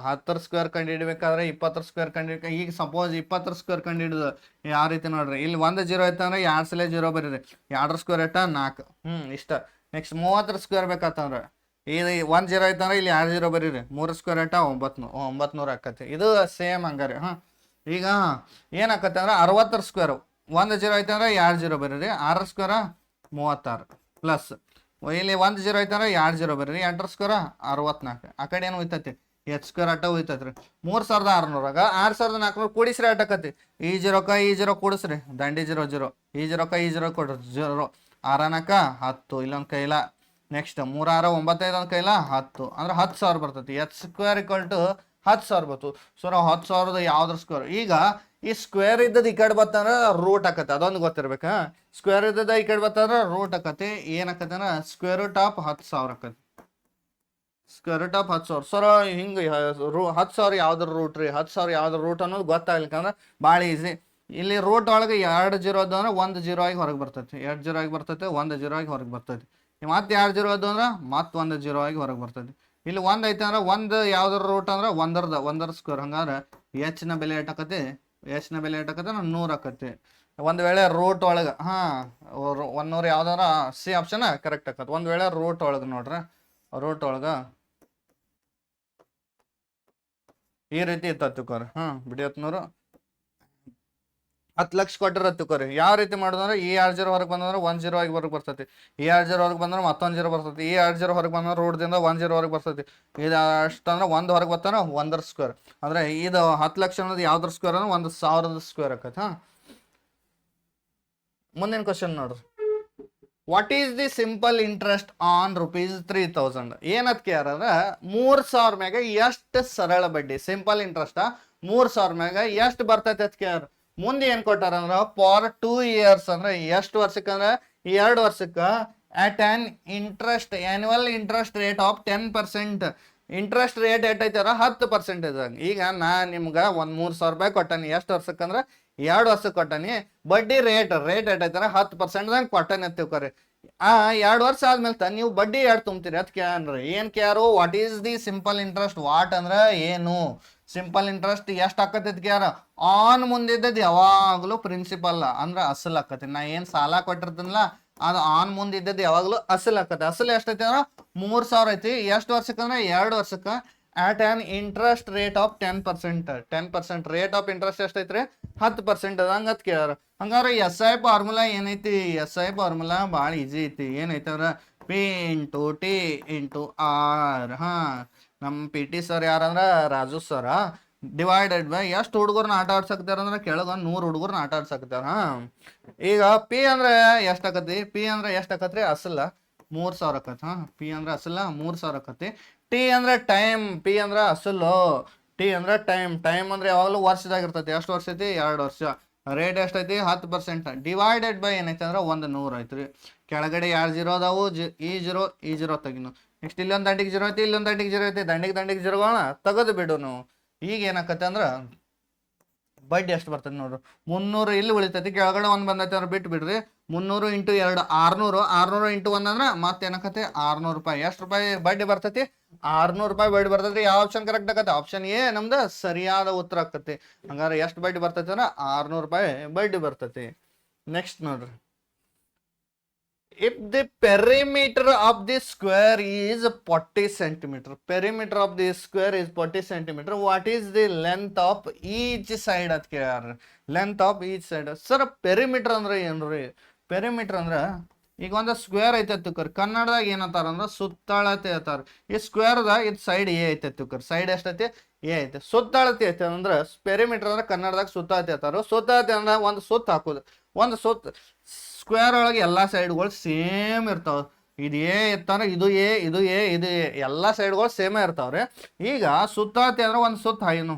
10 ಸ್ಕ್ವೇರ್ ಕಂಡು ಹಿಡಿಬೇಕಾದ್ರೆ 20 ಸ್ಕ್ವೇರ್ ಕಂಡು ಹಿಡ್ಕ. ಈಗ ಸಪೋಸ್ 20 ಸ್ಕ್ವೇರ್ ಕಂಡು ಹಿಡಿದು ಯಾವ ರೀತಿ ನೋಡ್ರಿ, ಇಲ್ಲಿ 1 0 ಐತೆ ಅಂದ್ರೆ 2 ಸಲ 0 ಬರೀರಿ. 2 ಸ್ಕ್ವೇರ್ ಐಟ 4. ಇಷ್ಟ. ನೆಕ್ಸ್ಟ್ 30 ಸ್ಕ್ವೇರ್ ಬೇಕಾತಂದ್ರೆ ಇದು 1 0 ಐತಂದ್ರೆ ಇಲ್ಲಿ 2 0 ಬರೀರಿ. 3 ಸ್ಕ್ವೇರ್ ಐಟ 900 ಆಕತಿ. ಇದು ಸೇಮ್ ಹಂಗಾರೆ. ಈಗ ಏನಾಕತ್ತೆ ಅಂದ್ರೆ 60 ಸ್ಕ್ವೇರ್ 1 0 ಐತೆ ಅಂದ್ರೆ 2 0 ಬರೀರಿ. 6 ಸ್ಕ್ವೇರ 36 ಪ್ಲಸ್ ಇಲ್ಲಿ 1 0 ಐತಂದ್ರೆ 2 0 ಬರೀರಿ. 8 ಸ್ಕ್ವೇರ 64. ಆ ಕಡೆ ಏನು ಹೋಯ್ತತಿ? ಎಚ್ ಸ್ಕ್ವೇರ್ ಅಟ್ಟ ಹೋಯ್ತತ್ರಿ. 3600 6400 ಕೂಡಿಸ್ರಿ ಅಟ್ಟಕತಿ. ಈ 0ಕ ಈ 0 ಕೂಡಿಸ್ರಿ, ದಂಡಿ 0 0. ಈ 0ಕ ಈ 0 ಕೊಡ್ರಿ 0. 6 10 ಇಲ್ಲೊಂದು ಕೈಲ. ನೆಕ್ಸ್ಟ್ 3 6 9 ಒಂದು ಕೈಲ 10 ಅಂದ್ರೆ 10,000 ಬರ್ತೈತಿ. ಎಚ್ ಸ್ಕ್ವೇರ್ ಈಕ್ವಲ್ ಟು 10,000 ಬರ್ತು. ಸೊ ನಾವು 10,000 ಯಾವ್ದ್ರ ಸ್ಕ್ವೇರ್? ಈಗ ಈ ಸ್ಕ್ವೇರ್ ಇದ್ದದ್ದು ಈ ಕಡೆ ಬರ್ತಂದ್ರೆ ರೂಟ್ ಆಕತಿ, ಅದೊಂದು ಗೊತ್ತಿರ್ಬೇಕಾ? ಸ್ಕ್ವೇರ್ ಇದ್ದದ ಈ ಕಡೆ ಬರ್ತಂದ್ರೆ ರೂಟ್ ಆಕತಿ. ಏನಾಕತಿ ಅಂದ್ರೆ ಸ್ಕ್ವೇರ್ ರೂಟ್ ಆಫ್ 10,000 ಆಕತಿ. Square root of 10,000. ಸರ ಹಿಂಗೆ 10,000 ಯಾವ್ದ್ರ ರೂಟ್ ರೀ? 10,000 ಯಾವ್ದ್ರ ರೂಟ್ ಅನ್ನೋದು ಗೊತ್ತಾಗ್ಲಿಕ್ಕಂದ್ರೆ ಭಾಳ ಈಸಿ. ಇಲ್ಲಿ ರೂಟ್ ಒಳಗೆ 2 0 ಅದು ಅಂದ್ರೆ 1 0 ಆಗಿ ಹೊರಗೆ ಬರ್ತೈತಿ. 2 0 ಆಗಿ ಬರ್ತೈತೆ, 1 0 ಆಗಿ ಹೊರಗೆ ಬರ್ತೈತಿ. ಮತ್ತೆ 2 0 ಅದು ಅಂದ್ರೆ ಮತ್ತೆ 1 0 ಆಗಿ ಹೊರಗೆ ಬರ್ತೈತಿ. ಇಲ್ಲಿ 1 ಐತೆ ಅಂದ್ರೆ 1 ಯಾವ್ದ್ರ ರೂಟ್ ಅಂದ್ರೆ 1ರ ಸ್ಕ್ವೇರ್. ಹಂಗಾದ್ರೆ ಎಚ್ ನ ಬೆಲೆ ಎಷ್ಟಾಕತಿ? ಎಚ್ ನ ಬೆಲೆ ಎಷ್ಟಾಕತಿ? 100 ಆಕತಿ. ಒಂದು ವೇಳೆ ರೂಟ್ ಒಳಗೆ 100 ಯಾವ್ದಾರ ಸಿ ಆಪ್ಷನ್ ಕರೆಕ್ಟ್ ಆಕತಿ. ಒಂದು ವೇಳೆ ರೂಟ್ ಒಳಗೆ ನೋಡ್ರಿ, ರೂಟ್ ಒಳಗೆ ಈ ರೀತಿ ಇತ್ತ ತಿಳ್ಕೊರಿ. ಬಿಡಿ 10 ಲಕ್ಷ ಕೊಟ್ಟಿರ ತಿಳ್ಕೊರಿ. ಯಾವ ರೀತಿ ಮಾಡಿದ್ರೆ ಈ 2 0 ಹೊರಗೆ ಬಂದ್ರೆ 1 0 ಆಗಿ ಹೊರಗೆ ಬರ್ತೈತಿ. ಈ 2 0 ಹೊರಗೆ ಬಂದ್ರೆ ಮತ್ತೊಂದು 0 ಬರ್ತೈತಿ. ಈ 2 0 ಹೊರಗೆ ಬಂದ್ರೆ ರೂಟ್ದಿಂದ 1 0 ಹೊರಗೆ ಬರ್ತೈತಿ. ಇದು ಅಷ್ಟಂದ್ರೆ 1 ಹೊರಗೆ ಬರ್ತಾನೆ 1ರ ಸ್ಕ್ವೇರ್. ಅಂದ್ರೆ ಇದು 10 ಲಕ್ಷ ಅನ್ನೋದು ಯಾವ್ದ್ರ ಸ್ಕ್ವೇರ್ ಅಂದ್ರೆ 1,000 ಸ್ಕ್ವೇರ್ ಆಕತಿ. ಮುಂದಿನ ಕ್ವಶನ್ ನೋಡ್ರಿ. What is the simple interest on ₹3,000? ಏನತ್ ಕೇರ್ ಅಂದ್ರೆ 3,000 ಮ್ಯಾಗ ಎಷ್ಟು ಸರಳ ಬಡ್ಡಿ? ಸಿಂಪಲ್ ಇಂಟ್ರೆಸ್ಟ್ 3,000 ಮ್ಯಾಗ ಎಷ್ಟು ಬರ್ತೈತೆ ಅತ್ ಕೇರ್. ಮುಂದೆ ಏನ್ ಕೊಟ್ಟಾರ ಅಂದ್ರ ಫಾರ್ 2 years ಅಂದ್ರೆ ಎಷ್ಟು ವರ್ಷಕ್ಕೆ ಅಂದ್ರೆ 2 ವರ್ಷಕ್ಕೆ at an interest annual interest rate of 10%. Interest rate ಎಟ್ಟೈತಾರ 10% ಇದ್ದಂಗ. ಈಗ ನಾ ನಿಮ್ಗೆ ಒಂದು 3,000 ರೂಪಾಯಿ ಕೊಟ್ಟಾನಿ. ಎಷ್ಟು ವರ್ಷಕ್ಕೆ ಅಂದ್ರೆ 2 ವರ್ಷಕ್ಕೆ ಕೊಟ್ಟಾನಿ. ಬಡ್ಡಿ ರೇಟ್ ಎಟ್ಟೈತಾರ 10% ಕೊಟ್ಟಾನಿ ಅಂತ ತಿಳ್ಕೊರಿ. 2 ವರ್ಷ ಆದ್ಮೇಲೆ ನೀವು ಬಡ್ಡಿ ಎರಡು ತುಂಬ್ತೀರಿ. ಅದ್ ಕ್ಯಾನ್ರಿ ಏನ್ ಕ್ಯಾರು? What is the simple interest? What ಅಂದ್ರೆ ಏನು? ಸಿಂಪಲ್ ಇಂಟ್ರೆಸ್ಟ್ ಎಷ್ಟು ಆಕತೈತಿ ಕ್ಯಾರ? ಆನ್ ಮುಂದಿದ್ದದ್ದು ಯಾವಾಗಲೂ ಪ್ರಿನ್ಸಿಪಲ್ ಅಂದ್ರೆ ಅಸಲ್ ಆಕತಿ. ನಾ ಏನ್ ಸಾಲ ಕೊಟ್ಟಿರ್ತೀನಲ್ಲ ಅದು ಆನ್ ಮುಂದಿದ್ದದ್ದು ಯಾವಾಗಲೂ ಅಸಲ್ ಆಕತಿ. ಅಸಲ್ ಎಷ್ಟೈತಿ ಅಂದ್ರೆ 3,000 ಐತಿ. ಎಷ್ಟು ವರ್ಷಕ್ಕೆ ಅಂದ್ರೆ 2 ವರ್ಷಕ್ಕೆ at an interest rate of 10%. 10% rate of interest ಎಷ್ಟೈತ್ರಿ? 10% ಹಂಗತ್ ಕೇಳ್ಯಾರ. ಹಂಗಾರೆ SI ಫಾರ್ಮುಲಾ ಏನೈತಿ? SI ಫಾರ್ಮುಲಾ ಭಾಳ ಈಸಿ ಐತಿ. ಏನೈತಂದ್ರ P into T into R. ನಮ್ಮ PT ಸರ್ ಯಾರಂದ್ರ ರಾಜು ಸರ. ಡಿವೈಡೆಡ್ ಬೈ ಎಷ್ಟು ಹುಡುಗರ್ನ ಆಟ ಆಡ್ಸಕ್ತಾರ ಅಂದ್ರೆ ಕೆಳಗ 100 ಹುಡುಗರ್ನ ಆಟ ಆಡ್ಸಕ್ತಾರ. ಈಗ P ಅಂದ್ರೆ ಎಷ್ಟಾಕತಿ? P ಅಂದ್ರೆ ಎಷ್ಟಾಕತ್ರಿ? ಅಸಲ 3,000 ಆಕತಿ. P ಅಂದ್ರೆ ಅಸಲ 3,000 ಆಕತಿ. ಟಿ ಅಂದ್ರೆ ಟೈಮ್. ಪಿ ಅಂದ್ರೆ ಅಸಲು. ಟಿ ಅಂದ್ರೆ ಟೈಮ್. ಟೈಮ್ ಅಂದ್ರೆ ಯಾವಾಗಲೂ ವರ್ಷದಾಗ ಇರ್ತೈತಿ. ಎಷ್ಟು ವರ್ಷ ಐತಿ? 2 ವರ್ಷ. ರೇಟ್ ಎಷ್ಟೈತಿ? 10%. ಡಿವೈಡೆಡ್ ಬೈ ಏನೈತಿ ಅಂದ್ರೆ 100 ಐತ್ರಿ. ಕೆಳಗಡೆ 2 0 ಅದಾವು. ಈ 0 ತೆಗಿನು. ನೆಕ್ಸ್ಟ್ ಇಲ್ಲೊಂದು ದಂಡಿಗೆ 0 ಐತಿ, ಇಲ್ಲೊಂದು ದಂಡಿಗೆ 0 ಐತಿ. ದಂಡಿಗೆ 0ಗಳನ್ನ ತೆಗೆದು ಬಿಡು ನಾವು. ಈಗ ಏನಾಕತ್ತೆ ಅಂದ್ರೆ ಬಡ್ಡಿ ಎಷ್ಟು ಬರ್ತದೆ ನೋಡ್ರಿ. 300 ಇಲ್ಲಿ ಉಳಿತೈತಿ. ಕೆಳಗಡೆ 1 ಬಂದೈತಿ ಅಂದ್ರೆ ಬಿಟ್ಟು ಬಿಡ್ರಿ. 300 ಇಂಟು 2 600. 600 ಇಂಟು 1 ಅಂದ್ರೆ ಮತ್ತೆ ಏನಕತಿ? 600 ರೂಪಾಯಿ. ಎಷ್ಟು ರೂಪಾಯಿ ಬಡ್ಡಿ ಬರ್ತೈತಿ? 600 ರೂಪಾಯಿ ಬಡ್ಡಿ ಬರ್ತೈತಿ. ಯಾವ ಆಪ್ಷನ್ ಕರೆಕ್ಟ್ ಆಕತಿ? ಆಪ್ಷನ್ ಎ ನಮ್ದು ಸರಿಯಾದ ಉತ್ತರ ಆಕತಿ. ಹಂಗಾರೆ ಎಷ್ಟು ಬಡ್ಡಿ ಬರ್ತೈತಿ ಅಂದ್ರೆ 600 ರೂಪಾಯಿ ಬಡ್ಡಿ ಬರ್ತೈತಿ. ನೆಕ್ಸ್ಟ್ ನೋಡ್ರಿ. If the perimeter of the square is 40 centimeter, perimeter of the square is 40 centimeter, what is the length of each side at care? Length of each side. Sir, perimeter ಅಂದ್ರೆ ಏನ್ರಿ? perimeter ಅಂದ್ರೆ ಈಗ ಒಂದು square ಐತೆ ತಿಳ್ಕೊರಿ. ಕನ್ನಡದಾಗ ಏನಂತಾರ ಅಂದ್ರೆ ಸುತ್ತಳತೆ ಅಂತಾರ. ಈ ಸ್ಕ್ವೇರ್ದಾಗ ಇದು ಸೈಡ್ ಎ ಐತೆ ತಿಳ್ಕೊರಿ. ಸೈಡ್ ಎಷ್ಟೈತಿ? ಎ ಐತೆ. ಸುತ್ತಳತೆ ಐತೆ ಅಂದ್ರೆ ಪೆರಿಮೀಟರ್ ಅಂದ್ರೆ ಕನ್ನಡದಾಗ ಸುತ್ತಳತೆ ಅಂತಾರ. ಸುತ್ತಳತೆ ಅಂದ್ರೆ ಒಂದು ಸುತ್ತ ಹಾಕೋದು. ಒಂದು ಸುತ್ತ ಸ್ಕ್ವೇರ್ ಒಳಗೆ ಎಲ್ಲ ಸೈಡ್ಗಳು ಸೇಮ್ ಇರ್ತಾವ. ಇದು ಎ ಇರ್ತಾರ, ಇದು ಎ, ಇದು ಎ, ಇದು ಎ, ಎಲ್ಲ ಸೈಡ್ಗಳು ಸೇಮೇ ಇರ್ತಾವ್ರಿ. ಈಗ ಸುತ್ತಳತೆ ಅಂದ್ರೆ ಒಂದು ಸುತ್ತ ಹಾಯ್ನು.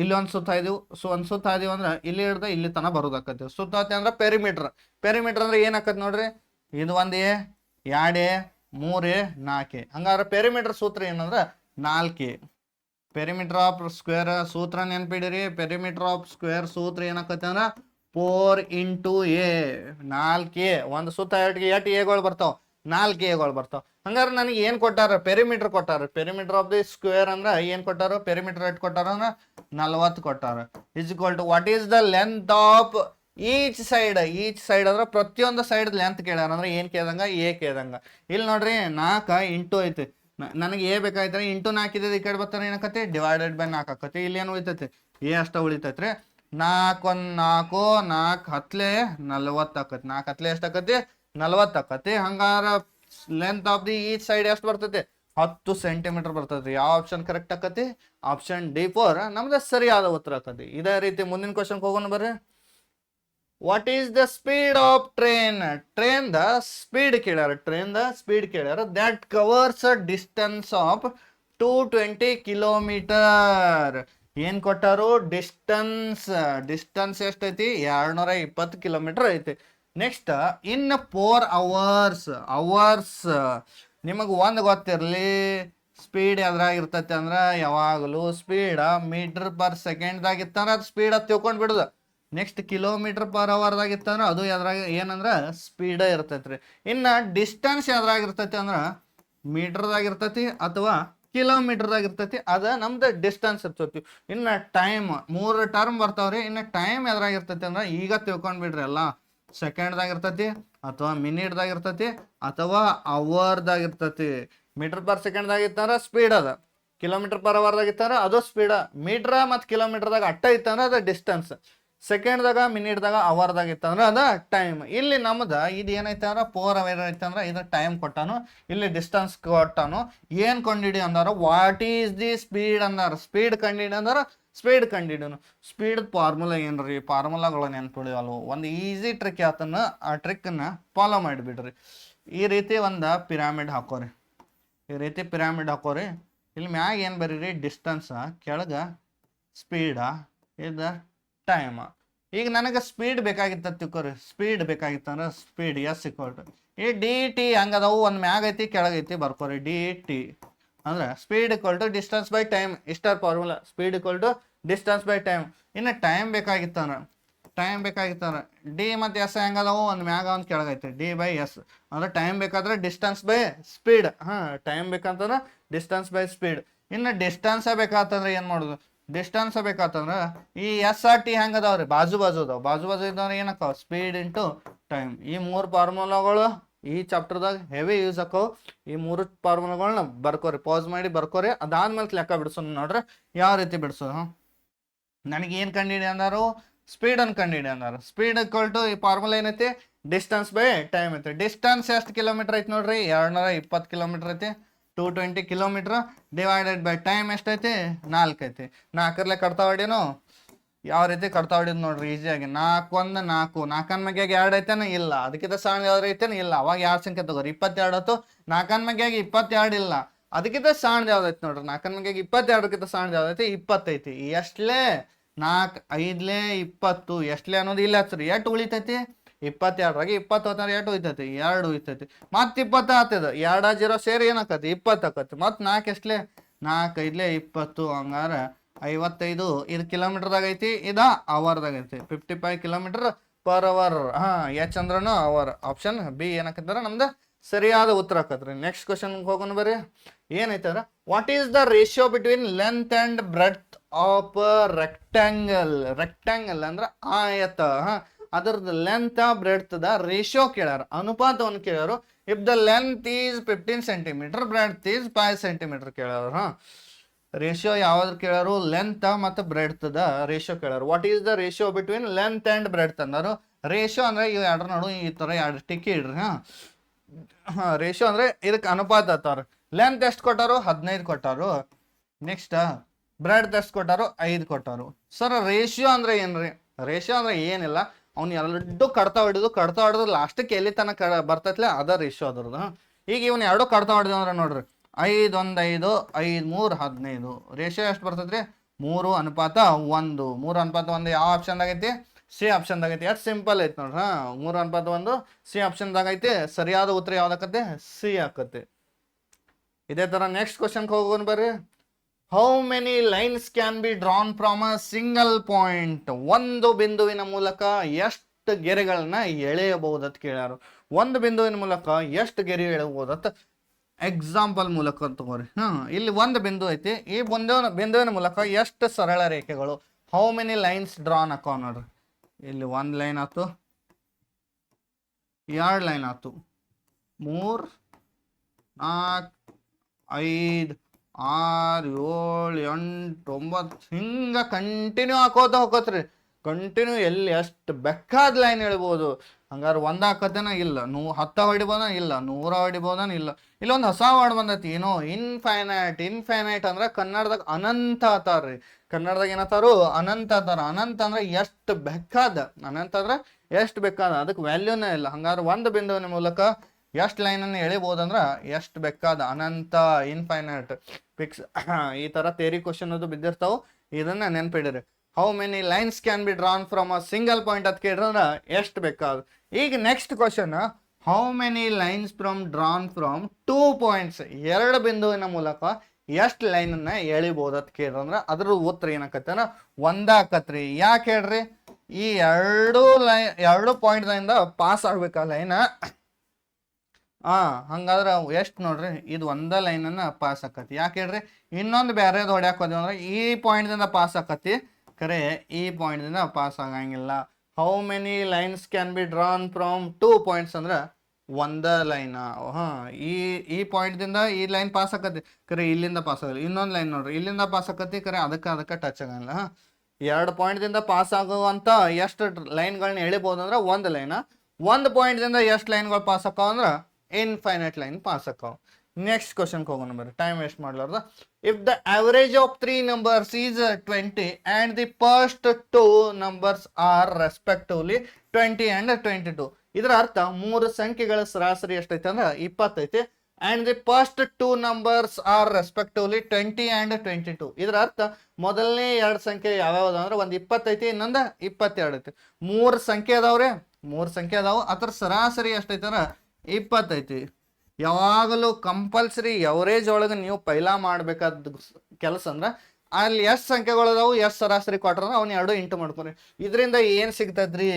ಇಲ್ಲಿ ಒಂದು ಸುತ್ತ ಹಾಯ್ದಿವು. ಒಂದು ಸುತ್ತ ಹಾಯ್ದಿವಿ ಅಂದ್ರೆ ಇಲ್ಲಿ ಹಿಡ್ದ ಇಲ್ಲಿ ತನಕ ಬರೋದಾಕತಿ. ಸುತ್ತಳತೆ ಅಂದ್ರೆ ಪೆರಿಮೀಟರ್. ಪೆರಿಮೀಟರ್ ಅಂದ್ರೆ ಏನಾಕತಿ ನೋಡ್ರಿ. ಇದು 1 ಎ, 2 ಎ, 3 ಎ, 4 ಎ. ಹಂಗಾದ್ರೆ ಪೆರಿಮೀಟರ್ ಸೂತ್ರ ಏನಂದ್ರೆ 4 ಎ. ಪೆರಿಮೀಟರ್ ಆಫ್ ಸ್ಕ್ವೇರ್ ಸೂತ್ರ ನೆನ್ಪಿಡಿರಿ. ಪೆರಿಮೀಟರ್ ಆಫ್ ಸ್ಕ್ವೇರ್ ಸೂತ್ರ ಏನಾಕತಿ ಅಂದ್ರ 4 ಇಂಟು ಎ. 4 ಒಂದು ಸುತ್ತ ಎಷ್ಟು ಎಗಳು ಬರ್ತಾವ? 4 ಎಗಳು ಬರ್ತಾವ. ಹಂಗಾರೆ ನನಗೆ ಏನ್ ಕೊಟ್ಟಾರ? ಪೆರಿಮೀಟರ್ ಕೊಟ್ಟಾರ. ಪೆರಿಮೀಟರ್ ಆಫ್ ದಿ ಸ್ಕ್ವೇರ್ ಅಂದ್ರ ಏನ್ ಕೊಟ್ಟಾರ? ಪೆರಿಮೀಟರ್ ಎಷ್ಟು ಕೊಟ್ಟಾರ ಅಂದ್ರ 40 ಕೊಟ್ಟಾರ. Is equal to what is the length of each side. Each side ಅಂದ್ರೆ ಪ್ರತಿಯೊಂದು ಸೈಡ್ ಲೆಂತ್ ಕೇಳ್ಯಾರ. ಅಂದ್ರೆ ಏನ್ ಕೇಳ್ದಂಗ? ಎ ಕೇಳ್ದಂಗ. ಇಲ್ಲಿ ನೋಡ್ರಿ 4 ಇಂಟು ಐತಿ. ನನಗೆ ಎ ಬೇಕಾಯ್ತಾರೆ. ಇಂಟು 4 ಈ ಕಡೆ ಬರ್ತಾರೆ ಏನಕತಿ? ಡಿವೈಡೆಡ್ ಬೈ 4 ಆಕತಿ. ಇಲ್ಲಿ ಏನು ಉಳಿತೈತಿ? ಎ ಅಷ್ಟ ಉಳಿತೈತ್ರಿ. 4 1 4 4 ಹತ್ಲೆ 40 ಆಕತಿ. 4 ಹತ್ಲೆ ಎಷ್ಟು ಆಕತಿ? 40 ಆಕತಿ. ಹಂಗಾರ length of the each side ಎಷ್ಟು ಬರ್ತೈತಿ? 10 ಸೆಂಟಿಮೀಟರ್ ಬರ್ತೈತಿ. ಯಾವ ಆಪ್ಷನ್ ಕರೆಕ್ಟ್ ಆಕತಿ? ಆಪ್ಷನ್ D4 ನಮ್ದು ಸರಿಯಾದ ಉತ್ತರ ಆಕತಿ. ಇದೇ ರೀತಿ ಮುಂದಿನ ಕ್ವಶನ್ ಹೋಗೋಣ ಬರ್ರಿ. What is the speed of train? Train the speed ಕೇಳ್ಯಾರ. ಟ್ರೈನ್ ದ ಸ್ಪೀಡ್ ಕೇಳ್ಯಾರ. That covers a distance of 220 kilometre. ಏನ್ ಕೊಟ್ಟಾರು? ಡಿಸ್ಟೆನ್ಸ್. ಡಿಸ್ಟೆನ್ಸ್ ಎಷ್ಟೈತಿ? 220 ಕಿಲೋಮೀಟರ್ ಐತಿ. ನೆಕ್ಸ್ಟ್ ಇನ್ 4 ಅವರ್ಸ್. ಅವರ್ಸ್ ನಿಮಗೆ ಒಂದು ಗೊತ್ತಿರಲಿ, ಸ್ಪೀಡ್ ಎದ್ರಾಗ ಇರ್ತೈತಿ ಅಂದ್ರ ಯಾವಾಗಲೂ ಸ್ಪೀಡ್ ಮೀಟರ್ ಪರ್ ಸೆಕೆಂಡ್ದಾಗ ಇತ್ತಂದ್ರ ಅದು ಸ್ಪೀಡ್ ಅದು ತಿಳ್ಕೊಂಡ್ ಬಿಡುದು. ನೆಕ್ಸ್ಟ್ ಕಿಲೋಮೀಟರ್ ಪರ್ ಅವರ್ದಾಗ ಇತ್ತಂದ್ರ ಅದು ಎದ್ರಾಗ ಏನಂದ್ರ ಸ್ಪೀಡ್ ಇರ್ತೈತ್ರಿ. ಇನ್ನ ಡಿಸ್ಟೆನ್ಸ್ ಎದ್ರಾಗ ಇರ್ತೈತಿ ಅಂದ್ರ ಮೀಟರ್ದಾಗ ಇರ್ತೈತಿ ಅಥವಾ ಕಿಲೋಮೀಟರ್ದಾಗ ಇರ್ತೈತಿ. ಅದ ನಮ್ದು ಡಿಸ್ಟೆನ್ಸ್ ಇರ್ತೈತಿ. ಇನ್ನ ಟೈಮ್ 3 ಟರ್ಮ್ ಬರ್ತಾವ್ರಿ. ಇನ್ನ ಟೈಮ್ ಎದ್ರಾಗ ಇರ್ತೈತಿ ಅಂದ್ರ ಈಗ ತಿಳ್ಕೊಂಡ್ ಬಿಡ್ರಿ ಎಲ್ಲ. ಸೆಕೆಂಡ್ದಾಗ ಇರ್ತೈತಿ ಅಥವಾ ಮಿನಿಟ್ದಾಗ ಇರ್ತೈತಿ ಅಥವಾ ಅವರ್ದಾಗ ಇರ್ತೈತಿ. ಮೀಟರ್ ಪರ್ ಸೆಕೆಂಡ್ದಾಗ ಇತ್ತಂದ್ರ ಸ್ಪೀಡ್ ಅದ. ಕಿಲೋಮೀಟರ್ ಪರ್ ಅವರ್ದಾಗ ಇತ್ತಂದ್ರ ಅದು ಸ್ಪೀಡ್. ಮೀಟರ್ ಮತ್ತು ಕಿಲೋಮೀಟರ್ದಾಗ ಅಟ್ಟ ಇತ್ತಂದ್ರ ಅದು ಡಿಸ್ಟೆನ್ಸ್. ಸೆಕೆಂಡ್ದಾಗ ಮಿನಿಟ್ದಾಗ ಅವರ್ದಾಗ ಇತ್ತಂದ್ರ ಅದ ಟೈಮ್. ಇಲ್ಲಿ ನಮ್ದ ಇದು ಏನೈತೆ ಅಂದ್ರ 4 ಅವರ್ ಐತೆ ಅಂದ್ರ ಇದು ಟೈಮ್ ಕೊಟ್ಟಾನು. ಇಲ್ಲಿ ಡಿಸ್ಟೆನ್ಸ್ ಕೊಟ್ಟಾನು. ಏನ್ ಕಂಡಿಡಿ ಅಂದಾರ? ವಾಟ್ ಈಸ್ ದಿ ಸ್ಪೀಡ್ ಅಂದಾರ. ಸ್ಪೀಡ್ ಕಂಡಿಡಿ ಅಂದಾರ ಸ್ಪೀಡ್ ಕಂಡಿಡಿನು. ಸ್ಪೀಡ್ ಫಾರ್ಮುಲಾ ಏನ್ರಿ? ಫಾರ್ಮುಲಾಗಳು ನೆನ್ಪಿಡಿವಲ್ವು. ಒಂದು ಈಸಿ ಟ್ರಿಕ್ ಆತನ. ಆ ಟ್ರಿಕ್ನ ಫಾಲೋ ಮಾಡಿಬಿಡ್ರಿ. ಈ ರೀತಿ ಒಂದು ಪಿರಾಮಿಡ್ ಹಾಕೋರಿ. ಈ ರೀತಿ ಪಿರಾಮಿಡ್ ಹಾಕೋರಿ. ಇಲ್ಲಿ ಮ್ಯಾಗ ಏನು ಬರೀರಿ? ಡಿಸ್ಟೆನ್ಸ. ಕೆಳಗ ಸ್ಪೀಡ. ಇದು ಟೈಮ್. ಈಗ ನನಗೆ ಸ್ಪೀಡ್ ಬೇಕಾಗಿತ್ತ ತಿಳ್ಕೊರಿ. ಸ್ಪೀಡ್ ಬೇಕಾಗಿತ್ತಂದ್ರೆ ಸ್ಪೀಡ್ ಎಸ್ ಇಕ್ವಲ್ ಟು ಈ ಡಿ ಟಿ ಹಂಗದವು. ಒಂದು ಮ್ಯಾಗ ಐತಿ ಕೆಳಗೈತಿ ಬರ್ಕೋರಿ. ಡಿ ಟಿ ಅಂದ್ರೆ speed equal to distance by time. ಇಷ್ಟರ್ formula. Speed equal to distance by time. ಇನ್ನು ಟೈಮ್ ಬೇಕಾಗಿತ್ತಂದ್ರೆ ಡಿ ಮತ್ತು ಎಸ್ ಹೆಂಗದವು? ಒಂದು ಮ್ಯಾಗ ಒಂದು ಕೆಳಗೈತಿ. ಡಿ ಬೈ ಎಸ್ ಅಂದ್ರೆ ಟೈಮ್ ಬೇಕಾದ್ರೆ ಡಿಸ್ಟೆನ್ಸ್ ಬೈ ಸ್ಪೀಡ್. ಟೈಮ್ ಬೇಕಂತಂದ್ರೆ ಡಿಸ್ಟೆನ್ಸ್ ಬೈ ಸ್ಪೀಡ್. ಇನ್ನು ಡಿಸ್ಟೆನ್ಸ್ ಬೇಕಾತಂದ್ರೆ ಏನು ಮಾಡೋದು? ಡಿಸ್ಟೆನ್ಸ್ ಬೇಕಾತಂದ್ರೆ ಈ ಎಸ್ ಆರ್ ಟಿ ಹೆಂಗದವ್ರಿ? ಬಾಜು ಬಾಜು ಅದಾವ. ಬಾಜು ಬಾಜು ಇದ್ದವ್ರೆ ಏನಕ್ಕಾವ? Speed into time. ಈ 3 ಫಾರ್ಮುಲಾಗಳು ಈ ಚಾಪ್ಟರ್ದಾಗ ಹೆವಿ ಯೂಸ್ ಆಕವು. ಈ 3 ಫಾರ್ಮುಲಾಗಳನ್ನ ಬರ್ಕೋರಿ. ಪಾಸ್ ಮಾಡಿ ಬರ್ಕೋರಿ. ಅದಾದ್ಮೇಲೆ ಲೆಕ್ಕ ಬಿಡಿಸೋಣ. ನೋಡ್ರಿ ಯಾವ ರೀತಿ ಬಿಡಿಸೋದು. ನನಗೆ ಏನು ಕಂಡಿಡಿ ಅಂದಾರು? ಸ್ಪೀಡ್ ಅನ್ನು ಕಂಡಿಡಿ ಅಂದಾರ. ಸ್ಪೀಡ್ ಇಕ್ವಲ್ ಟು ಈ ಫಾರ್ಮುಲಾ ಏನೈತಿ? ಡಿಸ್ಟೆನ್ಸ್ ಬೈ ಟೈಮ್ ಐತಿ. ಡಿಸ್ಟೆನ್ಸ್ ಎಷ್ಟು ಕಿಲೋಮೀಟರ್ ಐತಿ ನೋಡ್ರಿ? 220 ಕಿಲೋಮೀಟರ್ ಐತಿ. 220 ಕಿಲೋಮೀಟರ್ ಡಿವೈಡೆಡ್ ಬೈ ಟೈಮ್ ಎಷ್ಟೈತಿ? 4 ಐತಿ. 4 ಕಡ್ತಾ ಹೊಡಿನು. ಯಾವ ರೀತಿ ಕಡ್ತಾ ಹೊಡಿದ್ ನೋಡ್ರಿ ಈಸಿಯಾಗಿ. 4 1 4. 4 ಮ್ಯಾಗ್ಯಾಗ 2 ಐತೇನ? ಇಲ್ಲ. ಅದಕ್ಕಿಂತ ಸಣ್ಣ ಯಾವ್ದು ಐತೇನ? ಇಲ್ಲ. ಅವಾಗ 2 ಸಂಖ್ಯೆ ತಗೋರಿ. 22 ಆಯ್ತು. 4 ಮ್ಯಾಗ್ಯಾಗ 22 ಇಲ್ಲ. ಅದಕ್ಕಿಂತ ಸಣ್ಣ ಯಾವ್ದೈತಿ ನೋಡ್ರಿ? 4 ಮ್ಯಾಗ್ಯಾಗ 22 ಸಣ್ಣ ಯಾವ್ದೈತಿ? 20 ಐತಿ. ಎಷ್ಟಲೇ? 4 5 20. ಎಷ್ಟಲೇ ಅನ್ನೋದು ಇಲ್ಲ ಹಚ್ರಿ. ಎಷ್ಟು ಉಳಿತೈತಿ? 22 20 ಹೋತಾರ ಎಷ್ಟು ಉಳಿತೈತಿ? 2 ಉಳಿತೈತಿ. ಮತ್ತೆ 20 ಆಗ್ತದ. 2 0 ಸೇರಿ ಏನಾಕತಿ? 20 ಆಕತಿ. ಮತ್ತೆ 4 ಎಷ್ಟಲೇ? 4 5 20. ಹಂಗಾರ 55. ಇದು ಕಿಲೋಮೀಟರ್ದಾಗ ಐತಿ. ಇದ ಅವರ್ದಾಗ ಐತಿ. 55 ಕಿಲೋಮೀಟರ್ ಪರ್ ಅವರ್. ಎಚ್ ಅಂದ್ರನು ಅವರ್. ಆಪ್ಷನ್ ಬಿ ಏನಕ್ಕಂತಾರ ನಮ್ದು ಸರಿಯಾದ ಉತ್ತರ ಆಕತ್ರಿ. ನೆಕ್ಸ್ಟ್ ಕ್ವಶನ್ ಹೋಗೋಣ ಬರ್ರಿ. ಏನೈತಂದ್ರ what is the ratio between length and breadth of rectangle? Rectangle ಅಂದ್ರ ಆಯತ. ಅದರದ್ದು ಲೆಂತ್ ಬ್ರೆಡ್ತ್ ದ ರೇಷಿಯೋ ಕೇಳ್ಯಾರ. ಅನುಪಾತವನ್ನು ಕೇಳ್ಯಾರು. If the length is 15 centimetre breadth is 5 centimetre ಕೇಳ್ಯಾರ. ರೇಷಿಯೋ ಯಾವ್ದು ಕೇಳ್ಯಾರು? ಲೆಂತ್ ಮತ್ತು ಬ್ರೆಡ್ತ್ ದ ರೇಷಿಯೋ ಕೇಳ್ಯಾರು. What is the ratio between length and breadth ಅಂದರು. ರೇಷಿಯೋ ಅಂದ್ರೆ ಇವು 2 ನಡು ಈ ತರ 2 ಟಿಕ್ಕಿ ಇಡ್ರಿ. ರೇಷಿಯೋ ಅಂದ್ರೆ ಇದಕ್ಕೆ ಅನುಪಾತ ಅತ್ತಾರ. ಲೆಂತ್ ಎಷ್ಟು ಕೊಟ್ಟಾರು? 15 ಕೊಟ್ಟಾರು. ನೆಕ್ಸ್ಟ್ ಬ್ರೆಡ್ತ್ ಎಷ್ಟು ಕೊಟ್ಟಾರು? 5 ಕೊಟ್ಟಾರು. ಸರ್ ರೇಷಿಯೋ ಅಂದ್ರೆ ಏನ್ರಿ? ರೇಷಿಯೋ ಅಂದ್ರೆ ಏನಿಲ್ಲ, ಅವ್ನು ಎರಡು ಕಡ್ತಾ ಹೊಡಿದು ಲಾಸ್ಟಕ್ಕೆ ಎಲ್ಲಿ ತನಕ ಬರ್ತೈತ್ಲೆ ಅದ ರೇಷಿಯೋ ಅದ್ರದ್ದು. ಈಗ ಇವನು 2 ಕಡ್ತಾ ಹೊಡೆದ ಅಂದ್ರೆ ನೋಡ್ರಿ 5 1 5 5 3 15. ರೇಷಿಯೋ ಎಷ್ಟು ಬರ್ತೈತ್ರಿ? 3 ಅನುಪಾತ 1. 3 ಅನುಪಾತ 1 ಯಾವ ಆಪ್ಷನ್ದಾಗ ಐತಿ? ಸಿ ಆಪ್ಷನ್ದಾಗ ಐತಿ. ಎಷ್ಟು ಸಿಂಪಲ್ ಐತಿ ನೋಡ್ರಿ. 3 ಅನುಪಾತ 1 ಸಿ ಆಪ್ಷನ್ದಾಗ ಐತಿ. ಸರಿಯಾದ ಉತ್ತರ ಯಾವ್ದಾಕತ್ತೆ? ಸಿ ಆಕತ್ತೆ. ಇದೇ ತರ ನೆಕ್ಸ್ಟ್ ಕ್ವಶನ್ಗೆ ಹೋಗೋಣ ಬರ್ರಿ. How many lines can be drawn from a single point? ಒಂದು ಬಿಂದುವಿನ ಮೂಲಕ ಎಷ್ಟು ಗೆರೆಗಳನ್ನ ಎಳೆಯಬಹುದು ಅಂತ ಕೇಳ್ಯಾರು. ಒಂದು ಬಿಂದುವಿನ ಮೂಲಕ ಎಷ್ಟು ಗೆರೆ ಎಳೆಯಬಹುದತ್ತ ಎಕ್ಸಾಂಪಲ್ ಮೂಲಕ ತಗೋರಿ. ಇಲ್ಲಿ ಒಂದು ಬಿಂದು ಐತಿ, ಈ ಬಿಂದುವಿನ ಮೂಲಕ ಎಷ್ಟು ಸರಳ ರೇಖೆಗಳು, ಹೌ ಮೆನಿ ಲೈನ್ಸ್ ಡ್ರಾನ್ ಅಕ್ಕವ ನೋಡ್ರಿ. ಇಲ್ಲಿ ಒಂದು ಲೈನ್ ಆಯ್ತು, 2 ಲೈನ್ ಆಯ್ತು, 3, 4, 5, 6, 7, 8, 9 ಹಿಂಗ ಕಂಟಿನ್ಯೂ ಹಾಕೋತ ಹೋಗೋತ್ರಿ. ಕಂಟಿನ್ಯೂ ಎಲ್ಲಿ ಎಷ್ಟು ಬೇಕಾದ ಲೈನ್ ಹೇಳ್ಬೋದು. ಹಂಗಾರೆ ಒಂದ ಹಾಕತ್ತೇನ ಇಲ್ಲ, 10 ಹೊಡಿಬೋದ ಇಲ್ಲ, 100 ಹೊಡಿಬೋದನ ಇಲ್ಲ. ಇಲ್ಲೊಂದು ಹೊಸ ವರ್ಡ್ ಬಂದೈತಿ, ಏನೋ ಇನ್ಫೈನೈಟ್. ಇನ್ಫೈನೈಟ್ ಅಂದ್ರೆ ಕನ್ನಡದಾಗ ಅನಂತ ಅತಾರ್ರಿ. ಕನ್ನಡದಾಗ ಏನತ್ತಾರು ಅನಂತ ಅತಾರ. ಅನಂತ ಅಂದ್ರೆ ಎಷ್ಟು ಬೇಕಾದ, ಅನಂತ ಅಂದ್ರೆ ಎಷ್ಟು ಬೇಕಾದ, ಅದಕ್ಕೆ ವ್ಯಾಲ್ಯೂನೇ ಇಲ್ಲ. ಹಂಗಾರೆ ಒಂದು ಬಿಂದುವಿನ ಮೂಲಕ ಎಷ್ಟು ಲೈನ್ ಅನ್ನು ಎಳಿಬಹುದಂದ್ರ ಎಷ್ಟು ಬೇಕಾದ, ಅನಂತ, ಇನ್ಫೈನೈಟ್, ಫಿಕ್ಸ್. ಈ ತರ ಥಿಯರಿ ಕ್ವಶನ್ ಅದು ಬಿದ್ದಿರ್ತಾವ, ಇದನ್ನ ನೆನ್ಪಿಡ್ರಿ. How many lines can be drawn from a single point ಅಂತ ಕೇಳಿದ್ರ ಎಷ್ಟು ಬೇಕಾದ. ಈಗ next question, how many lines drawn from 2 points? 2 ಬಿಂದುವಿನ ಮೂಲಕ ಎಷ್ಟು ಲೈನ್ ಅನ್ನ ಎಳಿಬಹುದು ಅಂತ ಕೇಳಿದ್ರ ಅದ್ರ ಉತ್ತರ ಏನಾಕತ್ತೇನ ಒಂದಾಕತ್ರಿ. ಯಾಕೆ ಹೇಳ್ರಿ, ಈ 2 ಪಾಯಿಂಟ್ ಪಾಸ್ ಆಗ್ಬೇಕ ಲೈನ್. ಹಂಗಾದ್ರೆ ಎಷ್ಟು ನೋಡ್ರಿ, ಇದು ಒಂದ ಲೈನ್ ಅನ್ನ ಪಾಸ್ ಆಕತಿ. ಯಾಕೆ ಹೇಳ್ರಿ, ಇನ್ನೊಂದು ಬೇರೆದು ಹೊಡ್ಯಾಕ್ ಹೋದ್ವಿ ಅಂದ್ರೆ ಈ ಪಾಯಿಂಟ್ ದಿಂದ ಪಾಸ್ ಆಕತಿ, ಖರೆ ಈ ಪಾಯಿಂಟ್ ದಿಂದ ಪಾಸ್ ಆಗಂಗಿಲ್ಲ. How many lines can be drawn from 2 points ಅಂದ್ರ ಒಂದ ಲೈನ್. ಈ ಪಾಯಿಂಟ್ ದಿಂದ ಈ ಲೈನ್ ಪಾಸ್ ಆಕತಿ, ಖರೆ ಇಲ್ಲಿಂದ ಪಾಸ್ ಆಗಲ್ಲ. ಇನ್ನೊಂದು ಲೈನ್ ನೋಡ್ರಿ, ಇಲ್ಲಿಂದ ಪಾಸ್ ಆಕತಿ, ಖರೆ ಅದಕ್ಕೆ ಟಚ್ ಆಗಂಗಿಲ್ಲ. 2 ಪಾಯಿಂಟ್ ದಿಂದ ಪಾಸ್ ಆಗುವಂತ ಎಷ್ಟು ಲೈನ್ಗಳನ್ನ ಎಳಿಬಹುದು ಅಂದ್ರೆ ಒಂದು ಲೈನ್. 1 ಪಾಯಿಂಟ್ ದಿಂದ ಎಷ್ಟು ಲೈನ್ಗಳು ಪಾಸ್ ಆಕಾವ ಅಂದ್ರ ಇನ್ಫೈನೈಟ್ ಲೈನ್ ಪಾಸ್ ಆಕಾವ. ನೆಕ್ಸ್ಟ್ ಕ್ವಶನ್ ಹೋಗೋಣ ಬರ್ರಿ, ಟೈಮ್ ವೇಸ್ಟ್ ಮಾಡ್ಲಾರ್ದ. If the average of 3 numbers is 20 and the first 2 numbers are respectively 20 and 22, ಇದರ ಅರ್ಥ 3 ಸಂಖ್ಯೆಗಳ ಸರಾಸರಿ ಎಷ್ಟೈತೆ ಅಂದ್ರೆ 20 ಐತಿ. and the first 2 numbers are respectively 20 and 22, ಇದರ ಅರ್ಥ ಮೊದಲನೇ 2 ಸಂಖ್ಯೆ ಯಾವ್ಯಾವ ಅಂದ್ರೆ ಒಂದು 20 ಐತಿ, ಇನ್ನೊಂದು 22 ಐತಿ. 3 ಸಂಖ್ಯೆ ಅದಾವ್ರೆ, 3 ಸಂಖ್ಯೆ ಅದಾವ, ಅದ್ರ ಸರಾಸರಿ ಎಷ್ಟೈತೆ ಅಂದ್ರೆ 20 ಐತಿ. ಯಾವಾಗಲೂ ಕಂಪಲ್ಸರಿ ಎವರೇಜ್ ಒಳಗೆ ನೀವು ಪೈಲಾ ಮಾಡ್ಬೇಕಾದ ಕೆಲಸ ಅಂದ್ರೆ ಅಲ್ಲಿ ಎಷ್ಟು ಸಂಖ್ಯೆಗಳು ಅದಾವು, ಎಷ್ಟು ಸರಾಸರಿ ಕೊಟ್ರ ಅವ್ನ 2 ಇಂಟು ಮಾಡ್ಕೊರಿ. ಇದರಿಂದ ಏನ್ ಸಿಗ್ತೈತ್ರಿ,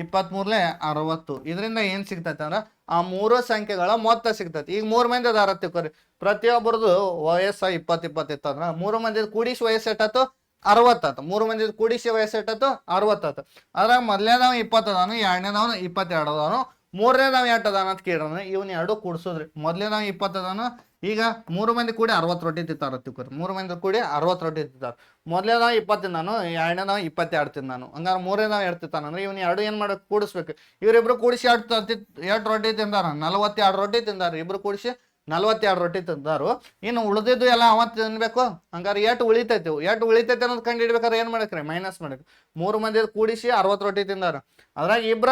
23 60. ಇದರಿಂದ ಏನ್ ಸಿಗ್ತೈತೆ ಅಂದ್ರೆ ಆ 3 ಸಂಖ್ಯೆಗಳ ಮೊತ್ತ ಸಿಗ್ತೈತಿ. ಈಗ 3 ಮಂದಿ ಅದಾರ ತಿಳ್ಕೊರಿ, ಪ್ರತಿಯೊಬ್ಬರದು ವಯಸ್ಸ 20 ಇತ್ತಂದ್ರ 3 ಮಂದಿ ಕೂಡಿಸಿ ವಯಸ್ಸು ಎಷ್ಟಾತು 60 ಆತು. 3 ಮಂದಿ ಕೂಡಿಸಿ ವಯಸ್ಸು ಎಷ್ಟಾತು 60 ಆತು. ಅದ್ರಾಗ ಮೊದಲನೇದವ 20 ಅದಾನು, ಎರಡನೇದವನು 22 ಅದಾನು, ಮೂರನೇದವ 8 ಅದಾನ ಅಂತ ಕೇಳ್ರ ಇವ್ನ 2 ಕೂಡ್ಸೋದ್ರಿ. ಮೊದಲನೇದವ 20 ಅದಾನು, ಈಗ 3 ಮಂದಿ ಕೂಡಿ 60 ರೊಟ್ಟಿ ತಿಂತಾರ ತಿಳ್ಕೊರಿ. 3 ಮಂದಿ ಕೂಡಿ 60 ರೊಟ್ಟಿ ತಿಂತಾರ. ಮೊದಲನೇದವ 20 ತಿಂದಾನು, ಎರಡನೇದವ 22 ತಿಂದಾನು. ಹಂಗಾರೆ ಮೂರನೇದವ 2 ತಿಂತಾನ ಅಂದ್ರೆ ಇವ್ನ 2 ಏನ್ ಮಾಡಕ್ ಕೂಡಿಸ್ಬೇಕು. ಇವ್ರಿಬ್ರು ಕೂಡಿಸಿ 2 ರೊಟ್ಟಿ ತಿಂದಾರ, 42 ರೊಟ್ಟಿ ತಿಂದಾರ. ಇಬ್ರು ಕೂಡಿಸಿ 42 ರೊಟ್ಟಿ ತಿಂದಾರು. ಇನ್ನು ಉಳಿದಿದ್ದು ಎಲ್ಲ ಅವತ್ತು ತಿನ್ಬೇಕು. ಹಂಗಾರೆ ಎಷ್ಟು ಉಳಿತೈತಿ ಅನ್ನೋದು ಕಂಡು ಹಿಡ್ಬೇಕಾದ್ರೆ ಏನ್ ಮಾಡಕ್ರಿ, ಮೈನಸ್ ಮಾಡಕ್. 3 ಮಂದಿ ಕೂಡಿಸಿ 60 ರೊಟ್ಟಿ ತಿಂದಾರ, ಅದ್ರಾಗ ಇಬ್ರ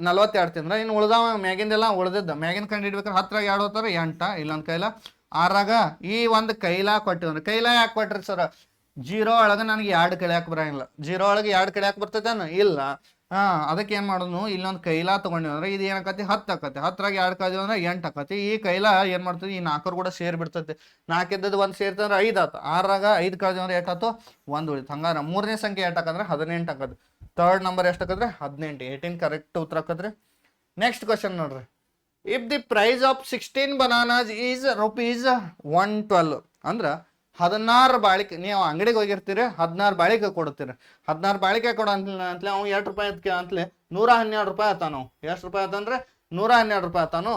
42 ತಿಂದ್ರ, ಇನ್ನು ಉಳ್ದಾವ ಮ್ಯಾಗಿಂದೆಲ್ಲ ಉಳ್ದಿದ್ದ ಮ್ಯಾಗಿನ ಕಂಡು ಹಿಡ್ಬೇಕಾರೆ 10ರಾಗ 2 ಹೋಗ್ತಾರ 8, ಇಲ್ಲೊಂದ್ ಕೈಲ 6ರಾಗ ಈ ಒಂದು ಕೈಲಾ ಕೊಟ್ಟಿವ್ರಿ. ಕೈಲಾ ಯಾಕೆ ಕೊಟ್ರಿ ಸರ್, 0 ಒಳಗೆ ನನಗೆ 2 ಕಳಿಯಾಕ ಬರಂಗಿಲ್ಲ. 0 ಒಳಗೆ 2 ಕಳಿಯಾಕ ಬರ್ತೈತೇನು, ಇಲ್ಲ. ಅದಕ್ಕೆ ಏನ್ ಮಾಡೋದು, ಇಲ್ಲೊಂದು ಕೈಲಾ ತಗೊಂಡಿವಿ ಅಂದ್ರೆ ಇದು ಏನಾಕತಿ 10 ಆಕತಿ. 10ರಾಗ 2 ಕಳ್ದಿವಿ ಅಂದ್ರೆ 8 ಆಕತಿ. ಈ ಕೈಲಾ ಏನ್ ಮಾಡ್ತದೆ, ಈ 4 ಕೂಡ ಸೇರ್ ಬಿಡ್ತೈತಿ. 4 ಇದ್ದದ್ದು 1 ಸೇರ್ತಂದ್ರೆ 5 ಆತು. 6ರಾಗ 5 ಕಳ್ದಿವಿ ಅಂದ್ರೆ 8 ಆತು, 1 ಉಳಿತು. ಹಂಗಾರ ಮೂರನೇ ಸಂಖ್ಯೆ 8 ಹಾಕಂದ್ರೆ 18 ಆಕತಿ. ಥರ್ಡ್ ನಂಬರ್ ಎಷ್ಟು ಹಾಕದ್ರಿ 18. 18 ಕರೆಕ್ಟ್ ಉತ್ತರ ಹಾಕದ್ರಿ. ನೆಕ್ಸ್ಟ್ ಕ್ವಶನ್ ನೋಡ್ರಿ, if the price of 16 bananas is ₹112 ಅಂದ್ರ 16 ಬಾಳಿಕೆ, ನೀವು ಅಂಗಡಿಗೆ ಹೋಗಿರ್ತೀರಿ, 16 ಬಾಳಿಕೆ ಕೊಡ್ತೀರಿ. 16 ಬಾಳಿಕೆ ಕೊಡ ಅಂತಲೇ ಅವ್ನು ₹8 ಅಂತಲೇ ₹112 ಆತಾನು. ಎಷ್ಟು ರೂಪಾಯಿ ಆತಂದ್ರೆ ₹112 ಆತಾನು.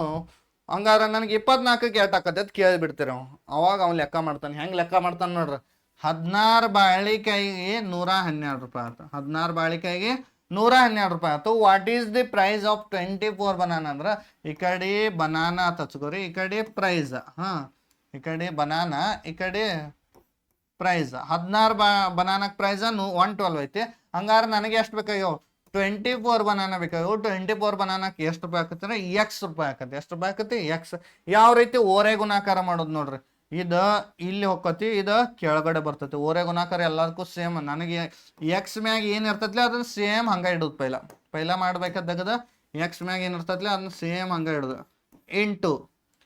ಹಂಗಾರ ನನಗೆ 24ಕ್ಕೆ ಎಷ್ಟು ಆಕತ್ತೆ ಅಂತ ಕೇಳಿಬಿಡ್ತೀರಿ. ಅವಾಗ ಅವ್ನು ಲೆಕ್ಕ ಮಾಡ್ತಾನೆ. ಹೆಂಗೆ ಲೆಕ್ಕ ಮಾಡ್ತಾನೆ ನೋಡ್ರಿ, 16 ಬಾಳಿಕೆಗೆ ₹112 ಆತ. 16 ಬಾಳಿಕೆಗೆ ₹112 ಆಯ್ತು. What is the price of 24 banana ಅಂದ್ರೆ ಈ ಕಡೆ ಬನಾನಾ ಹಚ್ಕೋರಿ, ಈ ಕಡೆ ಪ್ರೈಸ್. ಈ ಕಡೆ ಬನಾನಾ, ಈ ಕಡೆ ಪ್ರೈಸ್. 16 ಬನಾನಾಕ್ ಪ್ರೈಸ್ 112 ಐತಿ. ಹಂಗಾರೆ ನನಗೆ ಎಷ್ಟು ಬೇಕಾಗ್ಯಾವ, 24 ಬನಾನಾ ಬೇಕಾಗ್ಯಾವ. 24 ಬನಾನಾಕ್ ಎಷ್ಟು ರೂಪಾಯಿ ಆಕತ್ತೆ, X ರೂಪಾಯಿ ಆಕತಿ. ಎಷ್ಟು ರೂಪಾಯಿ ಆಕತಿ, X. ಯಾವ ರೀತಿ ಓರೆ ಗುಣಾಕಾರ ಮಾಡೋದು ನೋಡ್ರಿ, ಇದ ಇಲ್ಲಿ ಹೋಗತಿ, ಇದ ಕೆಳಗಡೆ ಬರ್ತೈತಿ. ಓರೆ ಗುಣಾಕಾರ ಎಲ್ಲದಕ್ಕೂ ಸೇಮ್. ನನಗೆ ಎಕ್ಸ್ ಮ್ಯಾಗ ಏನ್ ಇರ್ತೈತ್ಲಿ ಅದನ್ನ ಸೇಮ್ ಹಂಗ ಇಡುದು. ಪೈಲ ಮಾಡ್ಬೇಕಾದಾಗ ಎಕ್ಸ್ ಮ್ಯಾಗ ಏನ್ ಇರ್ತೈತ್ಲಿ ಅದನ್ನ ಸೇಮ್ ಹಂಗ ಇಡುದು. ಇಂಟು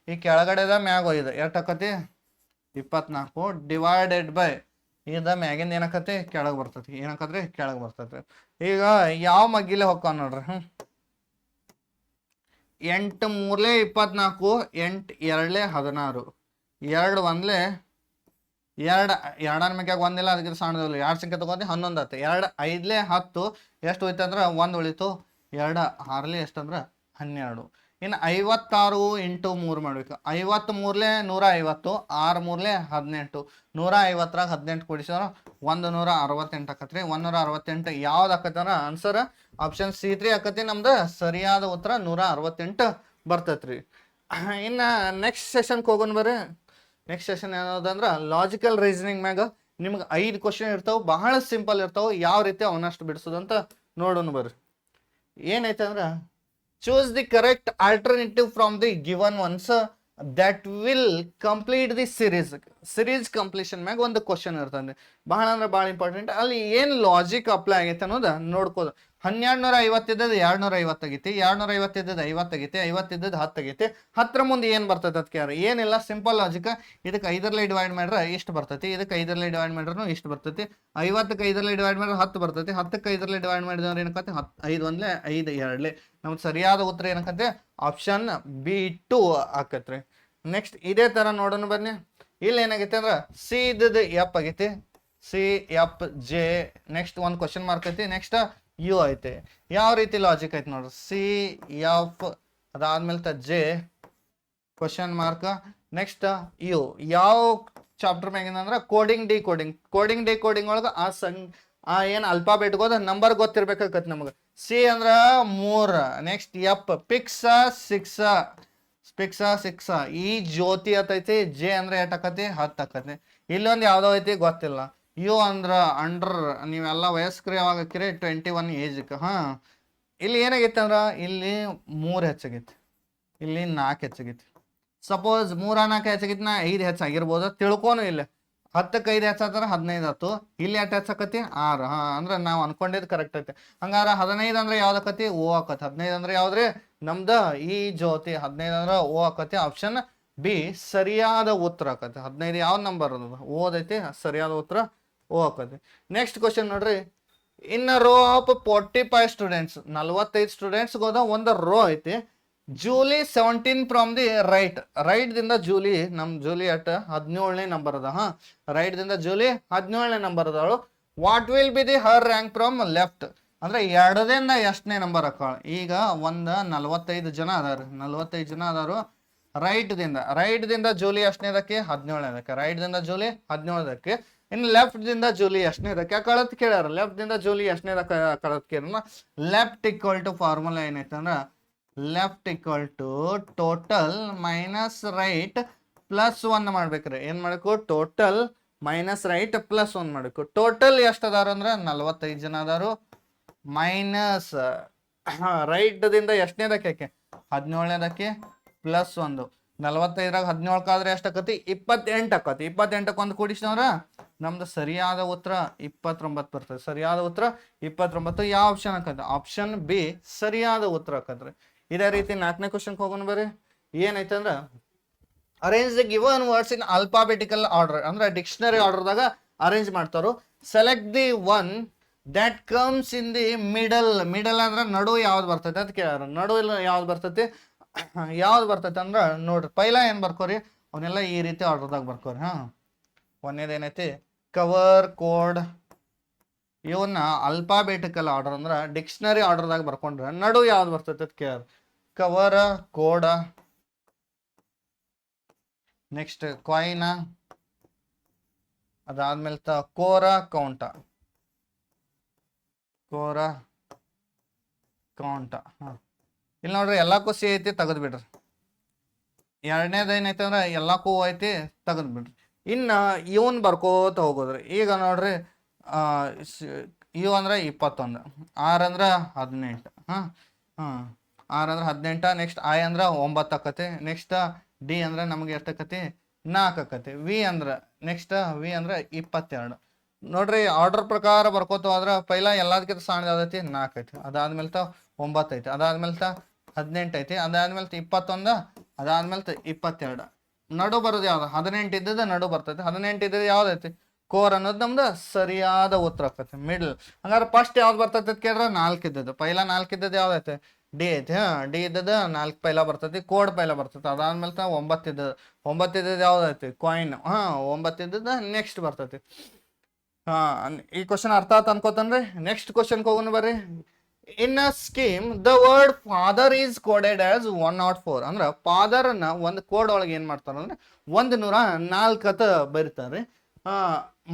ಈ ಕೆಳಗಡೆದ ಮ್ಯಾಗ ಒಯ್ದು ಎಷ್ಟು ಆಕತಿ 24 ಡಿವೈಡೆಡ್ ಬೈ ಇದ ಮ್ಯಾಗಿಂದ ಏನಾಕತಿ ಕೆಳಗೆ ಬರ್ತೈತಿ, ಏನಾಕತ್ರಿ ಕೆಳಗೆ ಬರ್ತೈತಿ. ಈಗ ಯಾವ ಮಗ್ಗಿಲೆ ಹೊಕ್ಕಾವ ನೋಡ್ರಿ. 8 3 24, 8 2 16, 2 1 2 ಎರಡರ ಮ್ಯಾಗ ಒಂದಿಲ್ಲ, ಅದಕ್ಕೆ ಸಣ್ಣದಿಲ್ಲ, 2 ಸಂಖ್ಯೆ ತಗೊಂಡು 11 ಆಯ್ತು. 2 5 10 ಎಷ್ಟು ಹೋಯ್ತು ಅಂದ್ರೆ 1 ಉಳಿತು. 2 6 ಎಷ್ಟಂದ್ರೆ 12. ಇನ್ನು 56 ಇಂಟು 3 ಮಾಡ್ಬೇಕು. 53 150, 6 3 18, 150 18 ಕೂಡಿಸಿದ್ರೆ 168 ಆಕತ್ರಿ. 168 ಯಾವ್ದು ಆಕತ್ತಂದ್ರೆ ಆನ್ಸರ್ ಆಪ್ಷನ್ C3 ಆಕತಿ. ನಮ್ದು ಸರಿಯಾದ ಉತ್ತರ 168 ಬರ್ತೈತ್ರಿ. ಇನ್ನು ನೆಕ್ಸ್ಟ್ ಸೆಷನ್ಗೆ ಹೋಗೋಣ ಬರ್ರಿ. ನೆಕ್ಸ್ಟ್ ಸೆಷನ್ ಏನದಂದ್ರೆ ಲಾಜಿಕಲ್ ರೀಸನಿಂಗ್ ಮ್ಯಾಗ ನಿಮ್ಗೆ 5 ಕ್ವಶನ್ ಇರ್ತಾವೆ, ಬಹಳ ಸಿಂಪಲ್ ಇರ್ತಾವೆ. ಯಾವ ರೀತಿ ಅವನಷ್ಟು ಬಿಡಿಸೋದಂತ ನೋಡೋಣ ಬರ್ರಿ. ಏನೈತೆ ಅಂದ್ರೆ choose the correct alternative from the given ones that will complete the series completion ಮ್ಯಾಗ ಒಂದು ಕ್ವಶನ್ ಇರ್ತದೆ. ಬಹಳ ಅಂದ್ರೆ ಭಾಳ ಇಂಪಾರ್ಟೆಂಟ್. ಅಲ್ಲಿ ಏನು ಲಾಜಿಕ್ ಅಪ್ಲೈ ಆಗೈತೆ ಅನ್ನೋದು ನೋಡ್ಕೋದು. 1250 ಇದ್ದದ್ದು 250 ಆಗೈತಿ, 250 ಇದ್ದದ್ದು 50 ಆಗೈತಿ, 50 ಇದ್ದದ್ದು 10 ಆಗೈತಿ. 10 ಮುಂದೆ ಏನು ಬರ್ತೈತೆ ಅದಕ್ಕೆ ಯಾರು ಏನಿಲ್ಲ, ಸಿಂಪಲ್ ಲಾಜಿಕ್. ಇದಕ್ಕೆ 5ರಲ್ಲಿ ಡಿವೈಡ್ ಮಾಡ್ರೆ ಇಷ್ಟು ಬರ್ತೈತಿ, ಇದಕ್ಕೆ 5ರಲ್ಲಿ ಡಿವೈಡ್ ಮಾಡ್ರೂ ಇಷ್ಟು ಬರ್ತೈತಿ. 50ಕ್ಕೆ 5ರಲ್ಲಿ ಡಿವೈಡ್ ಮಾಡಿದ್ರೆ 10 ಬರ್ತೈತಿ. 10ಕ್ಕೆ 5ರಲ್ಲಿ ಡಿವೈಡ್ ಮಾಡಿದವ್ರು ಏನಕ್ಕತ್ತೆ 5 1 5 2. ನಮ್ಗೆ ಸರಿಯಾದ ಉತ್ತರ ಏನಕ್ಕಂತೆ ಆಪ್ಷನ್ B2 ಆಕತ್ರಿ. ನೆಕ್ಸ್ಟ್ ಇದೇ ಥರ ನೋಡೋಣ ಬನ್ನಿ. ಇಲ್ಲಿ ಏನಾಗೈತೆ ಅಂದ್ರೆ ಸಿ ಇದ್ದದ್ದು ಎಫ್ ಆಗೈತಿ, CFJ. ನೆಕ್ಸ್ಟ್ ಒಂದು ಕ್ವಶನ್ ಮಾರ್ಕ್ ಐತಿ, ನೆಕ್ಸ್ಟ್ ಯು ಐತೆ. ಯಾವ ರೀತಿ ಲಾಜಿಕ್ ಐತೆ ನೋಡ್ರಿ. CF ಅದಾದ್ಮೇಲೆ J question mark, next U. ಯಾವ ಚಾಪ್ಟರ್ ಮ್ಯಾಗಿಂದ ಅಂದ್ರೆ ಕೋಡಿಂಗ್ ಡಿ ಕೋಡಿಂಗ್ ಒಳಗೆ ಆ ಏನು ಅಲ್ಫಾಬೆಟ್ಗೆ ಹೋದ ನಂಬರ್ ಗೊತ್ತಿರ್ಬೇಕಾಗತ್ತೆ ನಮಗೆ. ಸಿ ಅಂದ್ರೆ 3, ನೆಕ್ಸ್ಟ್ ಎಫ್ ಪಿಕ್ಸ 6 ಈ ಜ್ಯೋತಿ ಆತೈತಿ. ಜೆ ಅಂದ್ರೆ ಎಷ್ಟು ಆಕತಿ 10 ಆಕತಿ. ಇಲ್ಲೊಂದು ಯಾವುದೋ ಐತಿ ಗೊತ್ತಿಲ್ಲ. ಯು ಅಂದ್ರ ಅಂಡರ್, ನೀವೆಲ್ಲ ವಯಸ್ಕರು ಯಾವಾಗ ಹಾಕಿರಿ 21 ಏಜ್ಗೆ. ಇಲ್ಲಿ ಏನಾಗೈತೆ ಅಂದ್ರೆ ಇಲ್ಲಿ 3 ಹೆಚ್ಚಾಗೈತಿ, ಇಲ್ಲಿ 4 ಹೆಚ್ಚಾಗೈತಿ. ಸಪೋಸ್ 3 4 ಹೆಚ್ಚಾಗೈತಿ, 5 ಹೆಚ್ಚಾಗಿರ್ಬೋದು ತಿಳ್ಕೊನು. ಇಲ್ಲಿ 10ಕ್ಕೆ 5 ಹೆಚ್ಚಾದ್ರೆ 15 ಆಯ್ತು. ಇಲ್ಲಿ ಎಷ್ಟು ಹೆಚ್ಚಾಕತಿ 6. ಅಂದ್ರೆ ನಾವು ಅನ್ಕೊಂಡಿದ್ದು ಕರೆಕ್ಟ್ ಐತೆ. ಹಂಗಾರೆ 15 ಅಂದ್ರೆ ಯಾವ್ದಕ್ಕತಿ ಓ ಆಕತಿ. 15 ಅಂದ್ರೆ ಯಾವ್ದ್ರಿ ನಮ್ದು ಈ ಜ್ಯೋತಿ. 15 ಅಂದ್ರೆ ಓ ಆಕತಿ. ಆಪ್ಷನ್ ಬಿ ಸರಿಯಾದ ಉತ್ತರ ಆಕತಿ. 15 ಯಾವ ನಂಬರ್ ಅದು ಓದೈತಿ, ಸರಿಯಾದ ಉತ್ತರ ಓ ಆಕತಿ. ನೆಕ್ಸ್ಟ್ ಕ್ವಶನ್ ನೋಡ್ರಿ. ಇನ್ ರೋ ಆಫ್ 45 ಸ್ಟೂಡೆಂಟ್ಸ್, 45 ಸ್ಟೂಡೆಂಟ್ಸ್ಗೆ ಹೋದ ಒಂದು ರೋ ಐತಿ. ಜೂಲಿ 17 ಫ್ರಮ್ ದಿ ರೈಟ್ ದಿಂದ ಜೂಲಿ, ನಮ್ ಜೂಲಿ ಅಟ್ 17ನೇ ನಂಬರ್ ಅದ. ರೈಟ್ ದಿಂದ ಜೂಲಿ 17ನೇ ನಂಬರ್ ಅದಾಳು. What will be the her rank from left ಅಂದ್ರೆ ಎಡದಿಂದ ಎಷ್ಟನೇ ನಂಬರ್ ಹಾಕಾಳ. ಈಗ ಒಂದು 45 ಜನ ಅದಾರ, 45 ಜನ ಅದಾರು. ರೈಟ್ ದಿಂದ ಜೂಲಿ ಎಷ್ಟನೇದಕ್ಕೆ 17ನೇದಕ್ಕೆ. ರೈಟ್ ದಿಂದ ಜೂಲಿ 17ನೇದಕ್ಕೆ. ಇನ್ನು ಲೆಫ್ಟ್ ದಿಂದ ಜೂಲಿ ಎಷ್ಟನೇದಕ್ಕೆ ಕಳತ್ ಕೇಳ್ಯಾರ. ಲೆಫ್ಟ್ ದಿಂದ ಜೂಲಿ ಎಷ್ಟನೇದಕ್ಕೆ ಕಳತ್ ಕೇಳ. ಲೆಫ್ಟ್ ಈಕ್ವಲ್ ಟು ಫಾರ್ಮುಲಾ ಏನೈತೆ ಅಂದ್ರೆ left equal to total minus right plus 1 ಮಾಡ್ಬೇಕ್ರಿ. ಏನ್ ಮಾಡಬೇಕು, ಟೋಟಲ್ ಮೈನಸ್ ರೈಟ್ ಪ್ಲಸ್ 1 ಮಾಡಬೇಕು. ಟೋಟಲ್ ಎಷ್ಟು ಅದಾರು ಅಂದ್ರೆ 45 ಜನ ಅದಾರು. ಮೈನಸ್ ರೈಟ್ ದಿಂದ ಎಷ್ಟನೇದಕ್ಕೆ 17ನೇದಕ್ಕೆ ಪ್ಲಸ್ 1. 45ರಾಗ 17 ಎಷ್ಟಾಕತಿ 28 ಆಕತಿ. 28ಕ್ಕೆ 1 ಕೂಡಿಸಿದವ್ರ ನಮ್ದು ಸರಿಯಾದ ಉತ್ತರ 29 ಬರ್ತದೆ. ಸರಿಯಾದ ಉತ್ತರ 29. ಯಾವ ಆಪ್ಷನ್ ಆಕತಿ ಆಪ್ಷನ್ ಬಿ ಸರಿಯಾದ ಉತ್ತರ ಆಕತ್ರಿ. ಇದೇ ರೀತಿ 4ನೇ ಕ್ವಶನ್ಗೆ ಹೋಗೋಣ ಬರ್ರಿ. ಏನೈತೆ ಅಂದ್ರೆ arrange the given words in alphabetical order ಅಂದ್ರೆ ಡಿಕ್ಷನರಿ ಆರ್ಡರ್ದಾಗ ಅರೇಂಜ್ ಮಾಡ್ತಾರೋ. Select the one that comes in the middle ಅಂದ್ರೆ ನಡು ಯಾವ್ದು ಬರ್ತೈತೆ ಅಂತ ಕೇಳ್ಯಾರ. ನಡು ಇಲ್ಲ ಯಾವ್ದು ಬರ್ತೈತಿ, ಯಾವ್ದು ಬರ್ತೈತೆ ಅಂದ್ರೆ ನೋಡ್ರಿ ಪೈಲ ಏನು ಬರ್ಕೋರಿ, ಅವನ್ನೆಲ್ಲ ಈ ರೀತಿ ಆರ್ಡರ್ದಾಗ ಬರ್ಕೋರಿ. ಒಂದೇದು ಏನೈತಿ ಕವರ್ ಕೋಡ್. ಇವನ್ನ ಅಲ್ಫಾಬೆಟಿಕಲ್ ಆರ್ಡರ್ ಅಂದ್ರೆ ಡಿಕ್ಷನರಿ ಆರ್ಡರ್ದಾಗ ಬರ್ಕೊಂಡ್ರೆ ನಡು ಯಾವ್ದು ಬರ್ತೈತೆ ಅಂತ ಕೇಳ್ಯಾರ. ಕವರ್ ಕೋಡ, ನೆಕ್ಸ್ಟ್ ಕಾಯಿನ, ಅದಾದ್ಮೇಲೆ ಕೋರ ಕೌಂಟ. ಇಲ್ಲಿ ನೋಡ್ರಿ ಎಲ್ಲಕ್ಕೂ ಸಿ ಐತಿ ತೆಗೆದು ಬಿಡ್ರಿ. ಎರಡನೇದು ಏನೈತೆ ಅಂದ್ರೆ ಎಲ್ಲಕ್ಕೂ ಐತಿ ತೆಗೆದು ಬಿಡ್ರಿ. ಇನ್ನು ಇವನ್ ಬರ್ಕೋತ ಹೋಗೋದ್ರಿ. ಈಗ ನೋಡ್ರಿ ಇವು ಅಂದ್ರೆ 21, ಆರ್ ಅಂದ್ರೆ 18. 6 ಅಂದ್ರೆ 18. ನೆಕ್ಸ್ಟ್ ಐ ಅಂದ್ರೆ 9 ಆಕತಿ. ನೆಕ್ಸ್ಟ್ ಡಿ ಅಂದ್ರೆ ನಮಗೆ ಎಷ್ಟಾಕತಿ 4 ಆಕತಿ. ವಿ ಅಂದ್ರೆ 22. ನೋಡ್ರಿ ಆರ್ಡರ್ ಪ್ರಕಾರ ಬರ್ಕೋತ ಹೋದ್ರೆ ಪೈಲ ಎಲ್ಲದಕ್ಕಿಂತ ಸಣ್ಣ ಯಾವ್ದೈತಿ 4 ಐತಿ. ಅದಾದ್ಮೇಲೆ 9 ಐತಿ. ಅದಾದ್ಮೇಲೆ 18 ಐತಿ. ಅದಾದ್ಮೇಲೆ 21. ಅದಾದ್ಮೇಲೆ 22. ನಡು ಬರೋದು ಯಾವ್ದು? 18 ಇದ್ದದ ನಡು ಬರ್ತೈತಿ. 18 ಇದ್ದದ ಯಾವ್ದೈತಿ? ಕೋರ್ ಅನ್ನೋದು ನಮ್ದು ಸರಿಯಾದ ಉತ್ತರ ಆಕತಿ. ಮಿಡ್ಲ್. ಹಂಗಾರೆ ಫಸ್ಟ್ ಯಾವ್ದು ಬರ್ತೈತಿ ಕೇಳ್ರ? 4 ಇದ್ದದ್ದು. ಪೈಲ 4 ಇದ್ದದ್ದು ಯಾವ್ದೈತಿ? ಡಿ ಐತಿ. ಡಿ ಇದ್ದದ 4 ಪೈಲ ಬರ್ತೈತಿ. ಕೋಡ್ ಪೈಲ ಬರ್ತೈತಿ. ಅದಾದ್ಮೇಲೆ 9 ಇದ್ದದ. 9 ಇದ್ದದ್ದು ಯಾವ್ದೈತಿ? ಕಾಯಿನ್. 9 ಇದ್ದದ ನೆಕ್ಸ್ಟ್ ಬರ್ತೈತಿ. ಈ ಕ್ವಶನ್ ಅರ್ಥ ಆತ ಅನ್ಕೋತನ್ರಿ. ನೆಕ್ಸ್ಟ್ ಕ್ವಶನ್ ಹೋಗೋಣ ಬರ್ರಿ. In a scheme the word father is coded as 104. ಅಂದ್ರೆ ಫಾದರ್ನ ಒಂದು ಕೋಡ್ ಒಳಗೆ ಏನ್ ಮಾಡ್ತಾರ ಅಂದ್ರೆ 104 ಅಂತ ಬರೀತಾರ್ರಿ.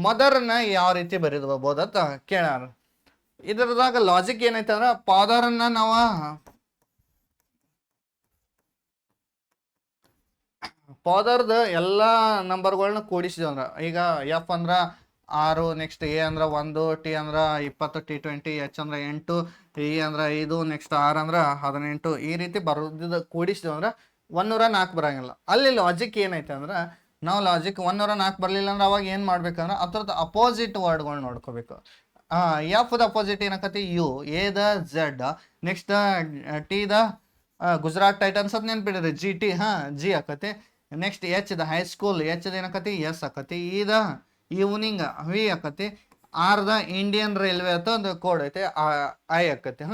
ಮದರ್ನ ಯಾವ ರೀತಿ ಬರೀಬೋದಂತ ಕೇಳಾರ. ಇದ್ರದಾಗ ಲಾಜಿಕ್ ಏನೈತೆ ಅಂದ್ರೆ ಫಾದರ್ನ ನಾವು ಫಾದರ್ದ ಎಲ್ಲಾ ನಂಬರ್ಗಳನ್ನ ಕೂಡಿಸಿದ್ವಿ ಅಂದ್ರ, ಈಗ ಎಫ್ ಅಂದ್ರ 6, ನೆಕ್ಸ್ಟ್ ಎ ಅಂದ್ರ 1, ಟಿ ಅಂದ್ರ 20, T20, ಎಚ್ ಅಂದ್ರ 8, ಇ ಅಂದ್ರ 5, ನೆಕ್ಸ್ಟ್ ಆರ್ ಅಂದ್ರ 18, ಈ ರೀತಿ ಬರೋದ ಕೂಡಿಸಿದ್ವಿ ಅಂದ್ರ 104 ಬರಂಗಿಲ್ಲ. ಅಲ್ಲಿ ಲಾಜಿಕ್ ಏನೈತೆ ಅಂದ್ರ, ನಾವು ಲಾಜಿಕ್ 104 ಬರ್ಲಿಲ್ಲ ಅಂದ್ರೆ ಅವಾಗ ಏನ್ ಮಾಡ್ಬೇಕಂದ್ರ ಅದ್ರದ್ದು ಅಪೋಸಿಟ್ ವರ್ಡ್ಗಳು ನೋಡ್ಕೋಬೇಕು. ಎಫ್ ದ ಅಪೋಸಿಟ್ ಏನಕತಿ? U. A the Z. Next T the Gujarat Titans ಅದ್ ನೆನ್ಪಿಡ್ರಿ, ಜಿ ಟಿ. ಜಿ ಆಕತಿ. Next H the high school. H the ಏನಕತಿ? ಎಸ್ ಆಕತಿ. ಇ ದ ಈವ್ನಿಂಗ್, ವಿ ಆಕತಿ. ಆರ್ ದ ಇಂಡಿಯನ್ ರೈಲ್ವೆ ಅಂತ ಒಂದು ಕೋಡ್ ಐತೆ, ಐ ಆಕತಿ.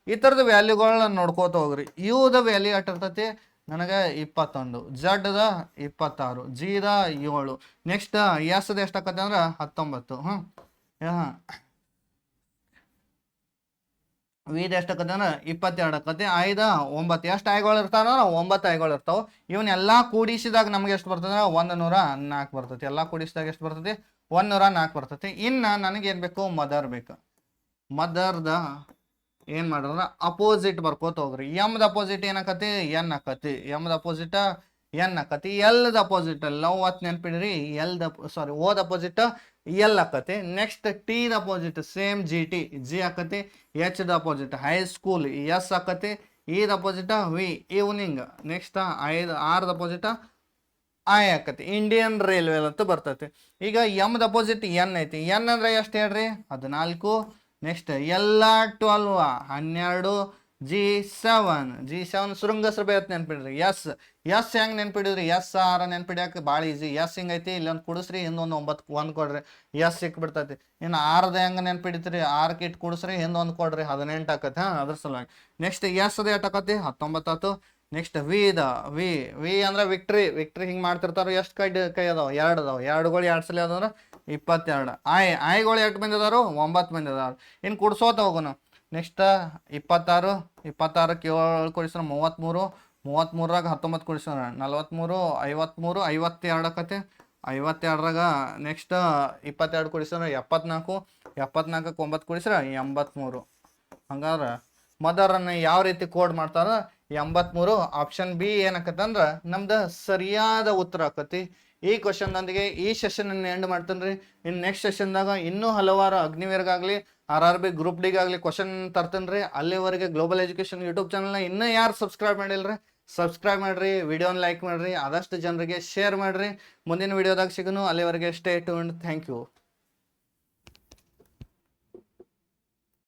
ಈ ಥರದ ವ್ಯಾಲ್ಯೂಗಳನ್ನ ನೋಡ್ಕೋತ ಹೋಗ್ರಿ. ಯು ದ ವ್ಯಾಲ್ಯೂ ಇರ್ತೈತಿ ನನಗೆ 21, Z the 26, G the 7, next S the ಎಷ್ಟಾಕತಿ ಅಂದ್ರೆ 19, ವಿದ ಎಷ್ಟಾಕತಿ ಅಂದ್ರೆ 22 ಆಕತಿ. ಐದ 9. ಎಷ್ಟು ಐಗಳು ಇರ್ತಾವ? 9 ಐಗಳು ಇರ್ತಾವ. ಇವನ್ನೆಲ್ಲಾ ಕೂಡಿಸಿದಾಗ ನಮ್ಗೆ ಎಷ್ಟು ಬರ್ತದೆ? 104 ಬರ್ತೈತಿ. ಎಲ್ಲಾ ಕೂಡಿಸಿದಾಗ ಎಷ್ಟು ಬರ್ತೈತಿ? 104 ಬರ್ತೈತಿ. ಇನ್ನ ನನಗೆ ಏನ್ ಬೇಕು? ಮದರ್ ಬೇಕು. ಮದರ್ದ ಏನ್ ಮಾಡ್ರ ಅಪೋಸಿಟ್ ಬರ್ಕೋತ ಹೋಗ್ರಿ. ಎಮ್ ದ ಅಪೋಸಿಟ್ ಏನಾಕತಿ? ಎನ್ ಆಕತಿ. ಎಮ್ ದ ಅಪೋಸಿಟ್ ಎನ್ ಆಕತಿ. ಎಲ್ ದ ಅಪೋಸಿಟ್ ಲವ್ ಅತ್ ನೆನ್ಪಿಡ್ರಿ. ಓ ದ ಅಪೋಸಿಟ್ ಎಲ್ ಆಕತಿ. Next T the opposite same G T, G ಆಕತಿ. H the opposite high school, S ಆಕತಿ. E the opposite V, evening. Next R the opposite I ಆಕತಿ. Indian railway ಅಂತ ಬರ್ತೈತಿ. ಈಗ M the opposite N ಐತಿ. N ಅಂದ್ರೆ ಎಷ್ಟು ಹೇಳ್ರಿ? 14. ನೆಕ್ಸ್ಟ್ ಎಲ್ಲ 12, 12. ಜಿ 7 ಶೃಂಗಸಭೆ ಅಂತ ನೆನ್ಪಿಡ್ರಿ. ಎಸ್ ಹೆಂಗ್ ನೆನ್ಪಿಡಿದ್ರಿ? ಎಸ್ ಆರ್ ನೆನ್ಪಿಡ್ಯಾಕ ಭಾಳ ಈಸಿ. ಎಸ್ ಹಿಂಗೈತಿ, ಇಲ್ಲೊಂದು ಕುಡಿಸ್ರಿ, ಹಿಂದೊಂದು 9 1 ಕೊಡ್ರಿ, ಎಸ್ ಸಿಕ್ಬಿಡ್ತೈತಿ. ಇನ್ನು ಆರ್ದ ಹೆಂಗ ನೆನ್ಪಿಡಿತ್ರಿ? 6 ಕಿಟ್ ಕುಡಿಸ್ರಿ, ಹಿಂದೊಂದು ಕೊಡ್ರಿ, 18 ಆಕತಿ. ಅದ್ರ ಸಲುವಾಗಿ ನೆಕ್ಸ್ಟ್ ಎಸ್ ದ ಎಟ್ ಆಕತಿ? 19 ಆತು. ನೆಕ್ಸ್ಟ್ ವಿ ದ ವಿ ಅಂದ್ರೆ ವಿಕ್ಟ್ರಿ. ಹಿಂಗ್ ಮಾಡ್ತಿರ್ತಾರ. ಎಷ್ಟು ಕೈ ಅದಾವ? 2 ಅದಾವ. 2ಗಳು 2 ಸಲ ಅದಂದ್ರ 22. ಐಗಳು ಎಷ್ಟು ಮಂದಿ ಅದಾರು? 9 ಮಂದಿ ಅದಾರು. ಇನ್ನು ಕುಡ್ಸೋತ ಹೋಗೋಣ. ನೆಕ್ಸ್ಟ್ 26. 26ಕ್ಕೆ 7 ಕೊಡಿಸ್ರ 33. 33ರಾಗ 19 ಕೊಡಿಸ್ರ 43. 53. 52 ಆಕತಿ. 52ರಾಗ ನೆಕ್ಸ್ಟ್ 22 ಕೊಡಿಸ್ರ 74. 74ಕ್ಕೆ 9 ಕೊಡಿಸ್ರ 83. ಹಂಗಾದ್ರೆ ಮದರನ್ನ ಯಾವ ರೀತಿ ಕೋಡ್ ಮಾಡ್ತಾರ? 83. ಆಪ್ಷನ್ ಬಿ ಏನಾಕತ್ತಂದ್ರ ನಮ್ದು ಸರಿಯಾದ ಉತ್ತರ ಆಕತಿ. ಈ ಕ್ವಶನ್ನೊಂದಿಗೆ ಈ ಸೆಷನ್ ಎಂಡ್ ಮಾಡ್ತೇನ್ರಿ. ಇನ್ನು ನೆಕ್ಸ್ಟ್ ಸೆಷನ್ದಾಗ ಇನ್ನೂ ಹಲವಾರು ಅಗ್ನಿವೀರ್ಗಾಗ್ಲಿ RRB ಗ್ರೂಪ್ ಡಿಗಾಗ್ಲಿ ಕ್ವಶನ್ ತರ್ತೇನ್ರಿ. ಅಲ್ಲಿವರೆಗೆ ಗ್ಲೋಬಲ್ ಎಜುಕೇಶನ್ ಯೂಟ್ಯೂಬ್ ಚಾನಲ್ನ ಇನ್ನೂ ಯಾರು ಸಬ್ಸ್ಕ್ರೈಬ್ ಮಾಡಿಲ್ರಿ, ಸಬ್ಸ್ಕ್ರೈಬ್ ಮಾಡ್ರಿ, ವಿಡಿಯೋನ ಲೈಕ್ ಮಾಡ್ರಿ, ಆದಷ್ಟು ಜನರಿಗೆ ಶೇರ್ ಮಾಡ್ರಿ. ಮುಂದಿನ ವಿಡಿಯೋದಾಗ ಸಿಗೋನು. ಅಲ್ಲಿವರೆಗೆ ಸ್ಟೇ ಟ್ಯೂನ್ಡ್. Thank you.